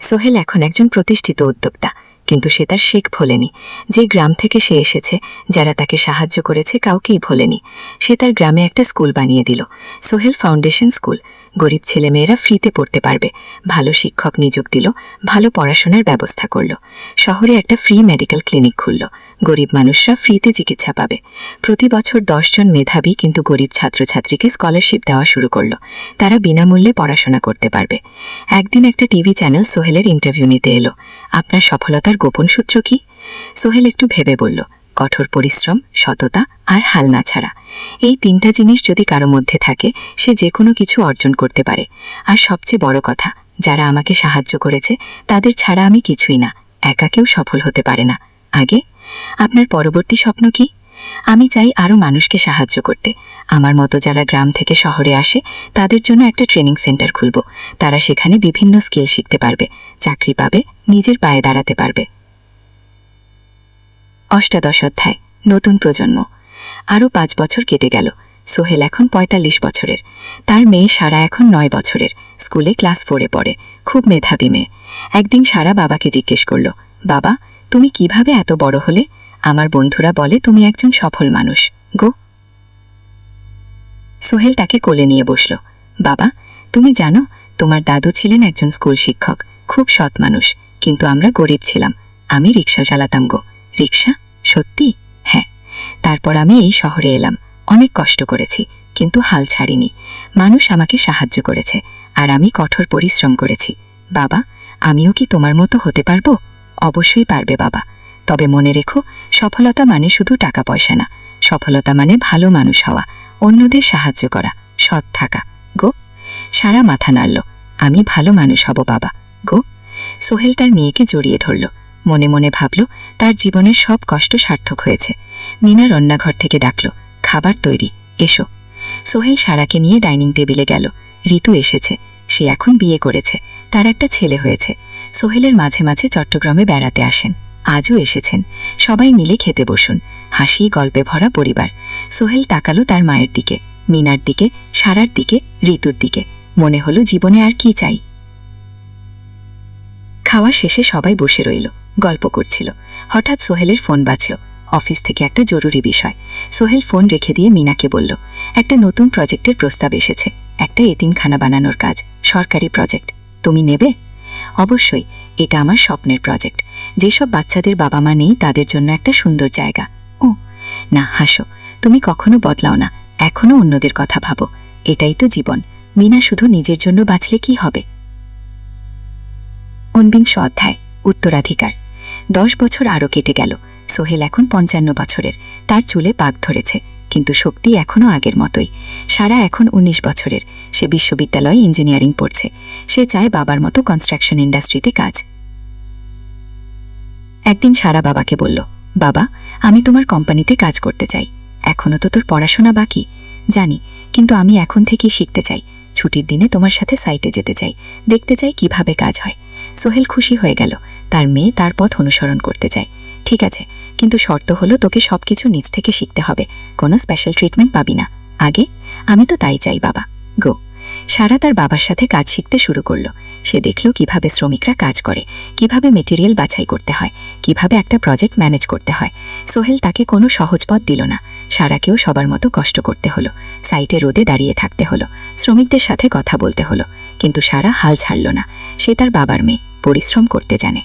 সোহেল এখন একজন প্রতিষ্ঠিত উদ্যোক্তা, কিন্তু সে তার শেখ ভোলেনি। যে গ্রাম থেকে সে এসেছে, যারা তাকে সাহায্য করেছে, কাউকেই ভোলেনি। সে তার গ্রামে একটা স্কুল বানিয়ে দিল, সোহেল ফাউন্ডেশন স্কুল। গরিব ছেলেমেয়েরা ফ্রিতে পড়তে পারবে। ভালো শিক্ষক নিয়োগ দিল, ভালো পড়াশোনার ব্যবস্থা করল। শহরে একটা ফ্রি মেডিকেল ক্লিনিক খুলল। গরিব মানুষরা ফ্রিতে চিকিৎসা পাবে। প্রতি বছর ১০ জন মেধাবী কিন্তু গরিব ছাত্রছাত্রীকে স্কলারশিপ দেওয়া শুরু করল। তারা বিনামূল্যে পড়াশোনা করতে পারবে। একদিন একটা টিভি চ্যানেল সোহেলের ইন্টারভিউ নিতে এলো। আপনার সফলতার গোপন সূত্র কি? সোহেল একটু ভেবে বলল, কঠোর পরিশ্রম, সততা আর হাল না ছাড়া। এই ৩টা জিনিস যদি কারো মধ্যে থাকে, সে যে কোনো কিছু অর্জন করতে পারে। আর সবচেয়ে বড় কথা, যারা আমাকে সাহায্য করেছে তাদের ছাড়া আমি কিছুই না। একা কেউ সফল হতে পারে না। আগে আপনার পরবর্তী স্বপ্ন কি? আমি চাই আরও মানুষকে সাহায্য করতে। আমার মতো যারা গ্রাম থেকে শহরে আসে, তাদের জন্য একটা ট্রেনিং সেন্টার খুলব। তারা সেখানে বিভিন্ন স্কিল শিখতে পারবে, চাকরি পাবে, নিজের পায়ে দাঁড়াতে পারবে। অষ্টাদশ অধ্যায়, নতুন প্রজন্ম। আরও ৫ বছর কেটে গেল। সোহেল এখন ৪৫ বছরের। তার মেয়ে সারা এখন ৯ বছরের। স্কুলে ক্লাস 4-এ পড়ে। খুব মেধাবী মেয়ে। একদিন সারা বাবাকে জিজ্ঞেস করল, বাবা, তুমি কিভাবে এত বড় হলে? আমার বন্ধুরা বলে তুমি একজন সফল মানুষ গো। সোহেল তাকে কোলে নিয়ে বসল। বাবা, তুমি জানো, তোমার দাদু ছিলেন একজন স্কুল শিক্ষক, খুব সৎ মানুষ, কিন্তু আমরা গরিব ছিলাম। আমি রিক্সা চালাতাম গো। রিক্সা? সত্যি? হ্যাঁ। তারপর আমি এই শহরে এলাম। অনেক কষ্ট করেছি, কিন্তু হাল ছাড়িনি। মানুষ আমাকে সাহায্য করেছে, আর আমি কঠোর পরিশ্রম করেছি। বাবা, আমিও কি তোমার মতো হতে পারবো? অবশ্যই পারবে বাবা। তবে মনে রেখো, সফলতা মানে শুধু টাকা পয়সা না। সফলতা মানে ভালো মানুষ হওয়া, অন্যদের সাহায্য করা, সৎ থাকা গো। সারা মাথা নাড়ল। আমি ভালো মানুষ হব বাবা গো। সোহেল তার মেয়েকে জড়িয়ে ধরল। মনে মনে ভাবল, তার জীবনের সব কষ্ট সার্থক হয়েছে। মিনা রান্নাঘর থেকে ডাকল, খাবার তৈরি, এসো। সোহেল সারাকে নিয়ে ডাইনিং টেবিলে গেল। ঋতু এসেছে। সে এখন বিয়ে করেছে, তার একটা ছেলে হয়েছে। সোহেলের মাঝে মাঝে চট্টগ্রামে বেড়াতে আসেন। আজও এসেছেন। সবাই মিলে খেতে বসুন। হাসি গল্পে ভরা পরিবার। সোহেল তাকালো তার মায়ের দিকে, মিনার দিকে, সারার দিকে, ঋতুর দিকে। মনে হলো জীবনে আর কি চাই। খাওয়া শেষে সবাই বসে রইল, গল্প করছিল। হঠাৎ সোহেলের ফোন বাজল। অফিস থেকে একটা জরুরি বিষয়। সোহেল ফোন রেখে দিয়ে মিনাকে বলল, একটা নতুন প্রজেক্টের প্রস্তাব এসেছে। একটা এতিমখানা বানানোর কাজ, সরকারি প্রজেক্ট। তুমি নেবে? অবশ্যই। এটা আমার স্বপ্নের প্রজেক্ট। যেসব বাচ্চাদের বাবা মা নেই, তাদের জন্য একটা সুন্দর জায়গা। ও না, হাসো। তুমি কখনো বদলাও না, এখনো অন্যদের কথা ভাবো। এটাই তো জীবন। মিনা শুধু নিজের জন্য বাঁচলে কি হবে? ঊনবিংশ অধ্যায় উত্তরাধিকার। 10 বছর আরও কেটে গেল। সোহেল এখন 55 বছরের। তার চুলে পাক ধরেছে, কিন্তু শক্তি এখনও আগের মতোই। সারা এখন 19 বছরের। সে বিশ্ববিদ্যালয়ে ইঞ্জিনিয়ারিং পড়ছে। সে চায় বাবার মতো কনস্ট্রাকশন ইন্ডাস্ট্রিতে কাজ। একদিন সারা বাবাকে বলল, বাবা, আমি তোমার কোম্পানিতে কাজ করতে চাই। এখনও তো তোর পড়াশোনা বাকি, জানি, কিন্তু আমি এখন থেকেই শিখতে চাই। ছুটির দিনে তোমার সাথে সাইটে যেতে চাই, দেখতে চাই কিভাবে কাজ হয়। সোহেল খুশি হয়ে গেল। তার মেয়ে তার পথ অনুসরণ করতে চায়। ঠিক আছে, কিন্তু শর্ত হলো তোকে সবকিছু নিজ থেকে শিখতে হবে, কোনো স্পেশাল ট্রিটমেন্ট পাবি না। আগে আমি তো তাই চাই বাবা, গো। সারা তার বাবার সাথে কাজ শিখতে শুরু করলো। সে দেখল কিভাবে শ্রমিকরা কাজ করে, কিভাবে মেটেরিয়াল বাছাই করতে হয়, কিভাবে একটা প্রজেক্ট ম্যানেজ করতে হয়। সোহেল তাকে কোনো সহজ পথ দিল না। সারাকেও সবার মতো কষ্ট করতে হলো। সাইটে রোদে দাঁড়িয়ে থাকতে হলো, শ্রমিকদের সাথে কথা বলতে হলো, কিন্তু সারা হাল ছাড়ল না। সে তার বাবার মেয়ে, পরিশ্রম করতে জানে।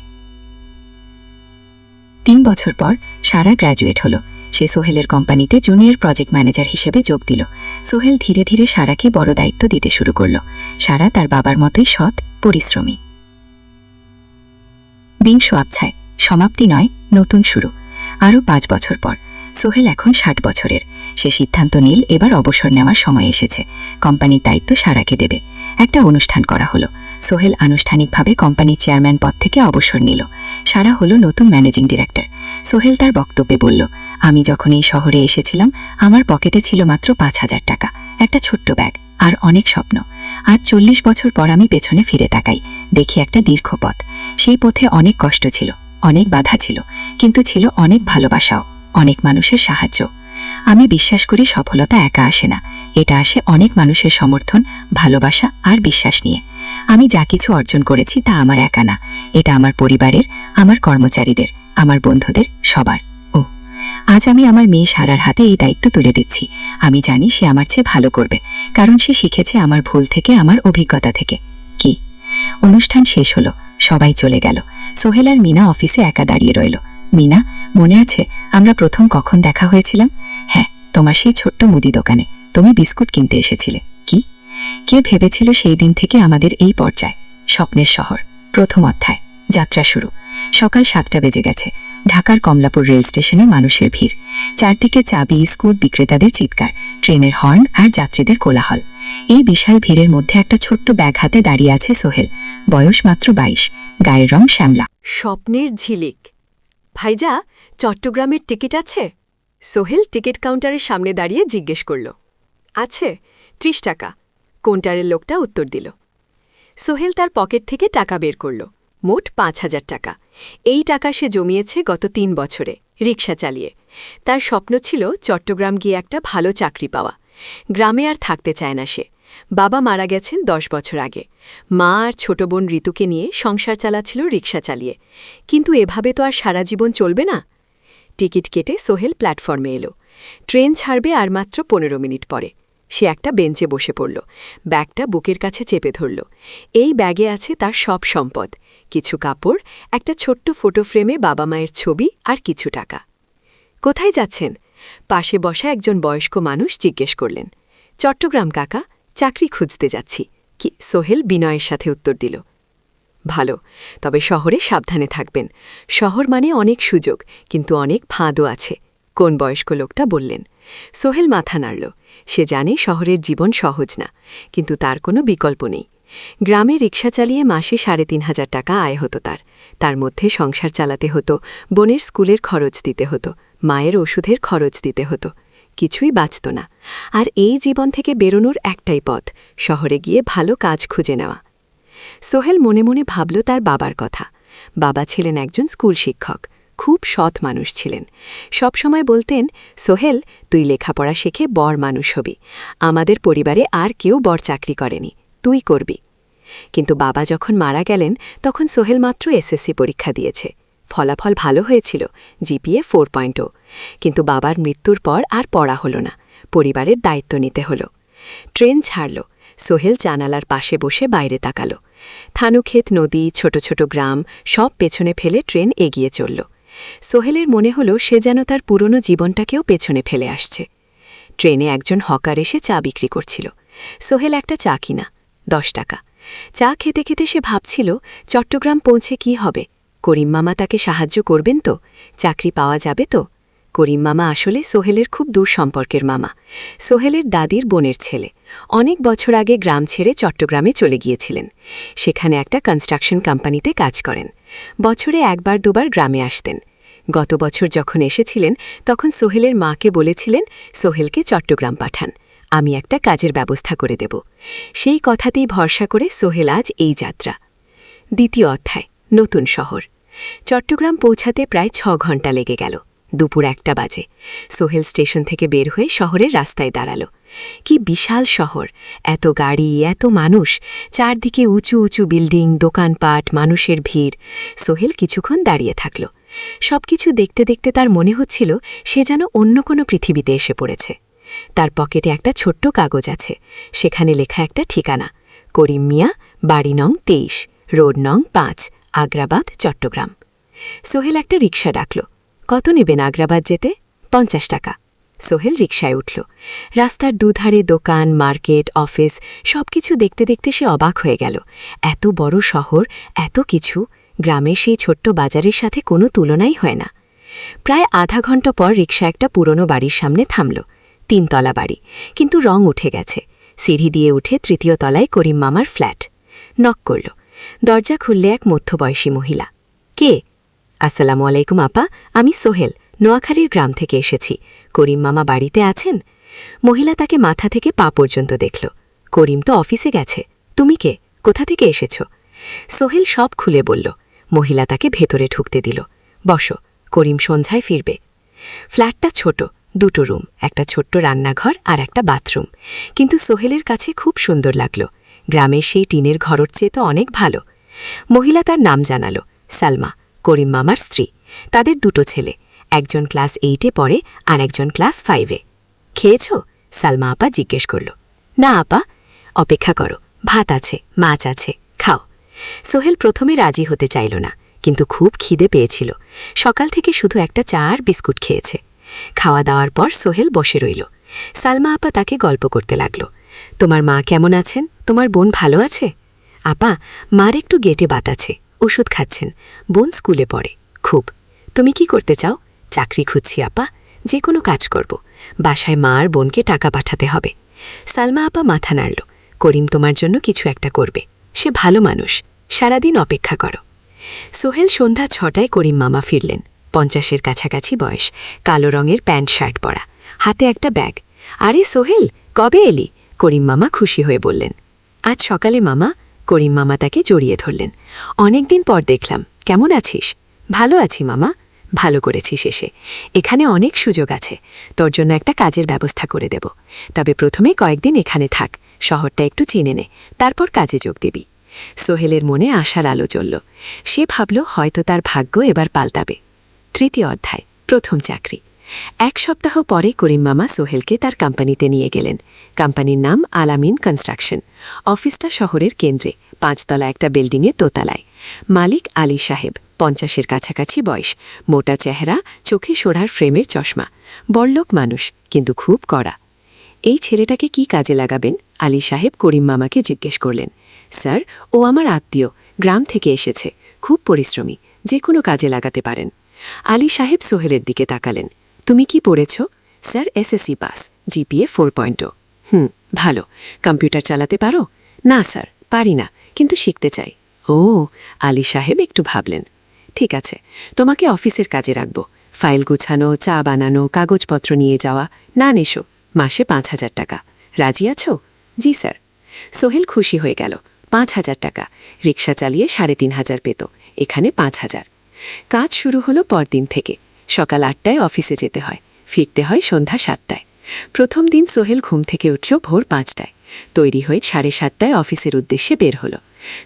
3 বছর পর সারা গ্র্যাজুয়েট হলো। সে সোহেলের কোম্পানিতে জুনিয়র প্রজেক্ট ম্যানেজার হিসেবে যোগ দিল। সোহেল ধীরে ধীরে সারাকে বড় দায়িত্ব দিতে শুরু করল। সারা তার বাবার মতোই সৎ, পরিশ্রমী। বিংশ অধ্যায় সমাপ্তি নয়, নতুন শুরু। আরও 5 বছর পর সোহেল এখন 60 বছরের। সে সিদ্ধান্ত নিল এবার অবসর নেওয়ার সময় এসেছে। কোম্পানির দায়িত্ব সারাকে দেবে। একটা অনুষ্ঠান করা হলো। সোহেল আনুষ্ঠানিকভাবে কোম্পানির চেয়ারম্যান পদ থেকে অবসর নিল। সারা হলো নতুন ম্যানেজিং ডিরেক্টর। সোহেল তার বক্তব্যে বলল, আমি যখন এই শহরে এসেছিলাম আমার পকেটে ছিল মাত্র 5,000 টাকা, একটা ছোট্ট ব্যাগ আর অনেক স্বপ্ন। আজ 40 বছর পর আমি পেছনে ফিরে তাকাই, দেখি একটা দীর্ঘ পথ। সেই পথে অনেক কষ্ট ছিল, অনেক বাধা ছিল, কিন্তু ছিল অনেক ভালোবাসাও, অনেক মানুষের সাহায্য। আমি বিশ্বাস করি সফলতা একা আসে না, এটা আসে অনেক মানুষের সমর্থন, ভালোবাসা আর বিশ্বাস নিয়ে। আমি যা কিছু অর্জন করেছি তা আমার একা না, এটা আমার পরিবারের, আমার কর্মচারীদের, আমার বন্ধুদের, সবার। ও আজ আমি আমার মেয়ে সারার হাতে এই দায়িত্ব তুলে দিচ্ছি। আমি জানি সে আমার চেয়ে ভালো করবে, কারণ সে শিখেছে আমার ভুল থেকে, আমার অভিজ্ঞতা থেকে। কি অনুষ্ঠান শেষ হলো, সবাই চলে গেল। সোহেল আর মিনা অফিসে একা দাঁড়িয়ে রইল। মিনা, মনে আছে আমরা প্রথম কখন দেখা হয়েছিলাম? হ্যাঁ, তোমার সেই ছোট্ট মুদি দোকানে। তুমি বিস্কুট কিনতে এসেছিলে। কি কে ভেবেছিল সেই দিন থেকে আমাদের এই পর্যায়ে? স্বপ্নের শহর, প্রথম অধ্যায়, যাত্রা শুরু। সকাল 7টা বেজে গেছে। ঢাকার কমলাপুর রেল স্টেশনে মানুষের ভিড়। চারদিকে চা বিস্কুট বিক্রেতাদের চিৎকার, ট্রেনের হর্ন আর যাত্রীদের কোলাহল। এই বিশাল ভিড়ের মধ্যে একটা ছোট্ট ব্যাগ হাতে দাঁড়িয়ে আছে সোহেল। বয়স মাত্র 22, গায়ের রং শ্যামলা। স্বপ্নের ঝিলিক। ভাইজা, চট্টগ্রামের টিকিট আছে? সোহেল টিকিট কাউন্টারের সামনে দাঁড়িয়ে জিজ্ঞেস করল। আছে, 30 টাকা। কাউন্টারের লোকটা উত্তর দিল। সোহেল তার পকেট থেকে টাকা বের করল, মোট 5,000 টাকা। এই টাকা সে জমিয়েছে গত 3 বছরে রিকশা চালিয়ে। তার স্বপ্ন ছিল চট্টগ্রাম গিয়ে একটা ভালো চাকরি পাওয়া। গ্রামে আর থাকতে চায় না সে। বাবা মারা গেছেন 10 বছর আগে। মা আর ছোট বোন ঋতুকে নিয়ে সংসার চালাচ্ছিল রিকশা চালিয়ে। কিন্তু এভাবে তো আর সারা জীবন চলবে না। টিকিট কেটে সোহেল প্ল্যাটফর্মে এলো। ট্রেন ছাড়বে আর মাত্র 15 মিনিট পরে। সে একটা বেঞ্চে বসে পড়ল, ব্যাগটা বুকের কাছে চেপে ধরল। এই ব্যাগে আছে তার সব সম্পদ, কিছু কাপড়, একটা ছোট্ট ফটো ফ্রেমে বাবা মায়ের ছবি আর কিছু টাকা। কোথায় যাচ্ছেন? পাশে বসা একজন বয়স্ক মানুষ জিজ্ঞেস করলেন। চট্টগ্রাম কাকা, চাকরি খুঁজতে যাচ্ছি। কি? সোহেল বিনয়ের সাথে উত্তর দিল। ভালো, তবে শহরে সাবধানে থাকবেন। শহর মানে অনেক সুযোগ, কিন্তু অনেক ফাঁদও আছে। কোন বয়স্ক লোকটা বললেন। সোহেল মাথা নাড়ল। সে জানে শহরের জীবন সহজ না, কিন্তু তার কোনো বিকল্প নেই। গ্রামে রিকশা চালিয়ে মাসে 3,500 টাকা আয় হতো তার মধ্যে সংসার চালাতে হতো, বোনের স্কুলের খরচ দিতে হতো, মায়ের ওষুধের খরচ দিতে হতো। কিছুই বাঁচত না। আর এই জীবন থেকে বেরোনোর একটাই পথ, শহরে গিয়ে ভালো কাজ খুঁজে নেওয়া। সোহেল মনে মনে ভাবল তার বাবার কথা। বাবা ছিলেন একজন স্কুল শিক্ষক, খুব সৎ মানুষ ছিলেন। সবসময় বলতেন, সোহেল, তুই লেখাপড়া শিখে বড় মানুষ হবি। আমাদের পরিবারে আর কেউ বড় চাকরি করেনি, তুই করবি। কিন্তু বাবা যখন মারা গেলেন তখন সোহেল মাত্র এসএসসি পরীক্ষা দিয়েছে। ফলাফল ভালো হয়েছিল, জিপিএ 4.0। কিন্তু বাবার মৃত্যুর পর আর পড়া হলো না, পরিবারের দায়িত্ব নিতে হলো। ট্রেন ছাড়ল। সোহেল জানালার পাশে বসে বাইরে তাকালো। থানুক্ষেত, নদী, ছোট ছোট গ্রাম সব পেছনে ফেলে ট্রেন এগিয়ে চলল। সোহেলের মনে হল সে যেন তার পুরনো জীবনটাকেও পেছনে ফেলে আসছে। ট্রেনে একজন হকার এসে চা বিক্রি করছিল। সোহেল একটা চা কিনা, 10 টাকা। চা খেতে খেতে সে ভাবছিল চট্টগ্রাম পৌঁছে কি হবে। করিম মামা তাকে সাহায্য করবেন তো? চাকরি পাওয়া যাবে তো? করিম মামা আসলে সোহেলের খুব দূর সম্পর্কের মামা। সোহেলের দাদির বোনের ছেলে। অনেক বছর আগে গ্রাম ছেড়ে চট্টগ্রামে চলে গিয়েছিলেন। সেখানে একটা কনস্ট্রাকশন কোম্পানিতে কাজ করেন। বছরে একবার দুবার গ্রামে আসতেন। গত বছর যখন এসেছিলেন তখন সোহেলের মাকে বলেছিলেন সোহেলকে চট্টগ্রাম পাঠান, আমি একটা কাজের ব্যবস্থা করে দেব। সেই কথাতেই ভরসা করে সোহেল আজ এই যাত্রা। দ্বিতীয় অধ্যায়, নতুন শহর। চট্টগ্রাম পৌঁছাতে প্রায় 6 ঘন্টা লেগে গেল। দুপুর 1টা বাজে। সোহেল স্টেশন থেকে বের হয়ে শহরের রাস্তায় দাঁড়ালো। কি বিশাল শহর! এত গাড়ি, এত মানুষ, চারদিকে উঁচু উঁচু বিল্ডিং, দোকানপাট, মানুষের ভিড়। সোহেল কিছুক্ষণ দাঁড়িয়ে থাকল। সবকিছু দেখতে দেখতে তার মনে হচ্ছিল সে যেন অন্য কোনো পৃথিবীতে এসে পড়েছে। তার পকেটে একটা ছোট্ট কাগজ আছে। সেখানে লেখা একটা ঠিকানা, করিম মিয়া, বাড়ি নং 23, রোড নং 5, আগ্রাবাদ, চট্টগ্রাম। সোহেল একটা রিকশা ডাকল। কত নেবেন আগ্রাবাদ যেতে? 50 টাকা। সোহেল রিকশায় উঠল। রাস্তার দুধারে দোকান, মার্কেট, অফিস সবকিছু দেখতে দেখতে সে অবাক হয়ে গেল। এত বড় শহর, এত কিছু, গ্রামের সেই ছোট্ট বাজারের সাথে কোনো তুলনাই হয় না। প্রায় আধা ঘন্টা পর রিকশা একটা পুরনো বাড়ির সামনে থামল। 3 তলা বাড়ি, কিন্তু রং উঠে গেছে। সিঁড়ি দিয়ে উঠে 3য় তলায় করিম মামার ফ্ল্যাট। নক করল। দরজা খুললে এক মধ্যবয়সী মহিলা। কে? আসসালামু আলাইকুম আপা, আমি সোহেল, নোয়াখালীর গ্রাম থেকে এসেছি। করিম মামা বাড়িতে আছেন? মহিলা তাকে মাথা থেকে পা পর্যন্ত দেখল। করিম তো অফিসে গেছে। তুমি কে? কোথা থেকে এসেছ? সোহেল সব খুলে বলল। মহিলা তাকে ভেতরে ঢুকতে দিল। বসো, করিম সন্ধ্যায় ফিরবে। ফ্ল্যাটটা ছোট, 2টো রুম, একটা ছোট্ট রান্নাঘর আর একটা বাথরুম। কিন্তু সোহেলের কাছে খুব সুন্দর লাগল। গ্রামের সেই টিনের ঘরের চেয়ে তো অনেক ভালো। মহিলা তার নাম জানালো, সালমা, করিম মামার স্ত্রী। তাদের 2টো ছেলে, একজন ক্লাস 8-এ পড়ে আর একজন ক্লাস 5-এ। খেয়েছ? সালমা আপা জিজ্ঞেস করল। না আপা। অপেক্ষা করো, ভাত আছে, মাছ আছে, খাও। সোহেল প্রথমে রাজি হতে চাইল না, কিন্তু খুব খিদে পেয়েছিল। সকাল থেকে শুধু একটা চা আর বিস্কুট খেয়েছে। খাওয়া দাওয়ার পর সোহেল বসে রইল। সালমা আপা তাকে গল্প করতে লাগল। তোমার মা কেমন আছেন? তোমার বোন ভালো আছে? আপা, মার একটু গেটে বাত আছে, ওষুধ খাচ্ছেন। বোন স্কুলে পড়ে। খুব। তুমি কি করতে চাও? চাকরি খুঁজছি আপা, যে কোনো কাজ করব। বাসায় মা আর বোনকে টাকা পাঠাতে হবে। সালমা আপা মাথা নাড়ল। করিম তোমার জন্য কিছু একটা করবে। সে ভালো মানুষ, সারাদিন অপেক্ষা করো। সোহেল সন্ধ্যা 6টায় করিম মামা ফিরলেন। 50-এর কাছাকাছি বয়স, কালো রঙের প্যান্ট শার্ট পরা, হাতে একটা ব্যাগ। আরে সোহেল, কবে এলি? করিম মামা খুশি হয়ে বললেন। আজ সকালে মামা। করিম মামা তাকে জড়িয়ে ধরলেন। অনেকদিন পর দেখলাম, কেমন আছিস? ভালো আছি মামা। ভালো করেছিস এসে। এখানে অনেক সুযোগ আছে, তোর জন্য একটা কাজের ব্যবস্থা করে দেব। তবে প্রথমে কয়েকদিন এখানে থাক, শহরটা একটু চিনে নে, তারপর কাজে যোগ দিবি। সোহেলের মনে আশার আলো জ্বলল। সে ভাবল হয়তো তার ভাগ্য এবার পাল্টাবে। তৃতীয় অধ্যায়, প্রথম চাকরি। 1 সপ্তাহ পরে করিম মামা সোহেলকে তার কোম্পানিতে নিয়ে গেলেন। কোম্পানির নাম আলামিন কনস্ট্রাকশন। অফিসটা শহরের কেন্দ্রে, 5 তলা একটা বিল্ডিংয়ে দোতলায়। মালিক আলী সাহেব, 50-এর কাছাকাছি বয়স, মোটা চেহারা, চোখে সোনার ফ্রেমের চশমা। বড়লোক মানুষ, কিন্তু খুব কড়া। এই ছেলেটাকে কি কাজে লাগাবেন? আলী সাহেব করিম মামাকে জিজ্ঞেস করলেন। স্যার, ও আমার আত্মীয়, গ্রাম থেকে এসেছে, খুব পরিশ্রমী, যে কোনো কাজে লাগাতে পারেন। আলী সাহেব সোহেলের দিকে তাকালেন। তুমি কি পড়েছ? Sir, SSC pass, GPA 4.0। ভালো। কম্পিউটার চালাতে পারো? না স্যার, পারি না, কিন্তু শিখতে চাই। ও, আলী সাহেব একটু ভাবলেন। ঠিক আছে, তোমাকে অফিসের কাজে রাখব। ফাইল গুছানো, চা বানানো, কাগজপত্র নিয়ে যাওয়া, না নেশো, মাসে 5,000 টাকা। রাজি আছো? জি স্যার। সোহেল খুশি হয়ে গেল। 5,000 টাকা। রিকশা চালিয়ে 3,500 পেত, এখানে 5,000। কাজ শুরু হলো পরদিন থেকে। সকাল 8টায় অফিসে যেতে হয়, ফিরতে হয় সন্ধ্যা 7টায়। প্রথম দিন সোহেল ঘুম থেকে উঠল ভোর 5টায়। তৈরি হয়ে 7:30টায় অফিসের উদ্দেশ্যে বের হলো।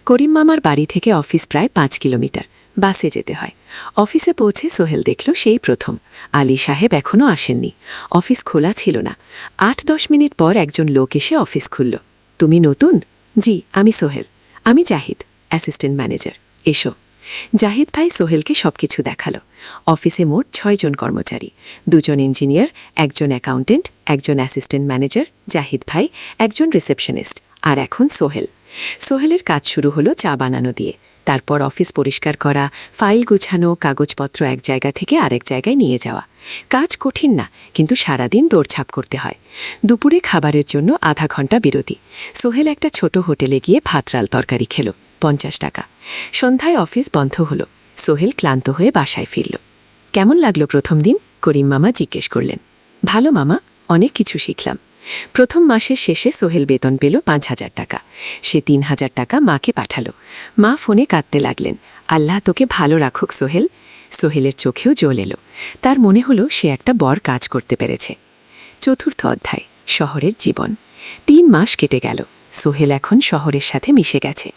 করিম মামার বাড়ি থেকে অফিস প্রায় 5 কিলোমিটার, বাসে যেতে হয়। অফিসে পৌঁছে সোহেল দেখল সেই প্রথম আলী সাহেব এখনও আসেননি। অফিস খোলা ছিল না। 8-10 মিনিট পর একজন লোক এসে অফিস খুলল। তুমি নতুন? জি, আমি সোহেল। আমি জাহিদ, অ্যাসিস্ট্যান্ট ম্যানেজার। এসো। জাহিদ ভাই সোহেলকে সবকিছু দেখালো। অফিসে মোট 6 জন কর্মচারী, 2 জন ইঞ্জিনিয়ার, একজন অ্যাকাউন্টেন্ট, একজন অ্যাসিস্ট্যান্ট ম্যানেজার, জাহিদ ভাই, একজন রিসেপশনিস্ট, আর এখন সোহেল। সোহেলের কাজ শুরু হলো চা বানানো দিয়ে, তারপর অফিস পরিষ্কার করা, ফাইল গুছানো, কাগজপত্র এক জায়গা থেকে আরেক জায়গায় নিয়ে যাওয়া। কাজ কঠিন না, কিন্তু সারাদিন দৌড়ঝাঁপ করতে হয়। দুপুরে খাবারের জন্য আধা ঘন্টা বিরতি। সোহেল একটা ছোট হোটেলে গিয়ে ভাত ডাল তরকারি খেল, 50 টাকা। সন্ধ্যায় অফিস বন্ধ হলো। সোহেল ক্লান্ত হয়ে বাসায় ফিরল। কেমন লাগলো প্রথম দিন? করিম মামা জিজ্ঞেস করলেন। ভালো মামা, অনেক কিছু শিখলাম। প্রথম মাসের শেষে সোহেল বেতন পেল 5,000 টাকা। সে 3,000 টাকা মাকে পাঠালো। মা ফোনে কাঁদতে লাগলেন, আল্লাহ তোকে ভালো রাখুক সোহেল। সোহেলের চোখেও জল এলো। তার মনে হলো সে একটা বড় কাজ করতে পেরেছে। চতুর্থ অধ্যায়, শহরের জীবন। 3 মাস কেটে গেল। সোহেল এখন শহরের সাথে মিশে গেছে।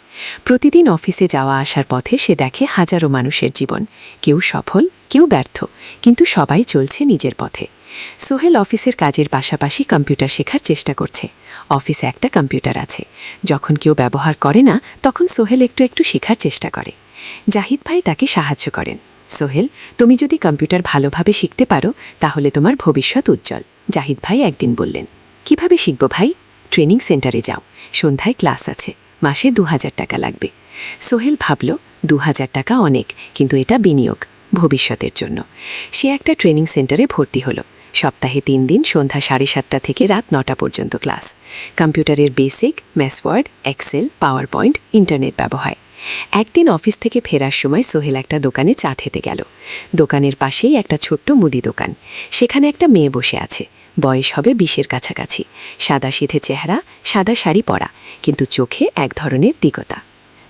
প্রতিদিন অফিসে যাওয়া আসার পথে সে দেখে হাজারো মানুষের জীবন। কেউ সফল, কেউ ব্যর্থ, কিন্তু সবাই চলছে নিজের পথে। সোহেল অফিসের কাজের পাশাপাশি কম্পিউটার শেখার চেষ্টা করছে। অফিসে একটা কম্পিউটার আছে। যখন কেউ ব্যবহার করে না, তখন সোহেল একটু একটু শেখার চেষ্টা করে। জাহিদ ভাই তাকে সাহায্য করেন। সোহেল, তুমি যদি কম্পিউটার ভালোভাবে শিখতে পারো, তাহলে তোমার ভবিষ্যৎ উজ্জ্বল। জাহিদ ভাই একদিন বললেন, কিভাবে শিখব ভাই? ট্রেনিং সেন্টারে যাও, সন্ধ্যায় ক্লাস আছে, মাসে 2,000 টাকা লাগবে। সোহেল ভাবল, 2,000 টাকা অনেক, কিন্তু এটা বিনিয়োগ, ভবিষ্যতের জন্য। সে একটা ট্রেনিং সেন্টারে ভর্তি হলো। সপ্তাহে 3 দিন সন্ধ্যা 7:30 থেকে রাত 9টা পর্যন্ত ক্লাস। কম্পিউটারের basic, MS Word, Excel, PowerPoint, internet ব্যবহার। একদিন অফিস থেকে ফেরার সময় সোহেল একটা দোকানে চা খেতে গেল। দোকানের পাশেই একটা ছোট্ট মুদি দোকান। সেখানে একটা মেয়ে বসে আছে। বয়স হবে 20-এর কাছাকাছি। সাদা সিধে চেহারা, সাদা শাড়ি পরা, কিন্তু চোখে এক ধরনের দিগতা।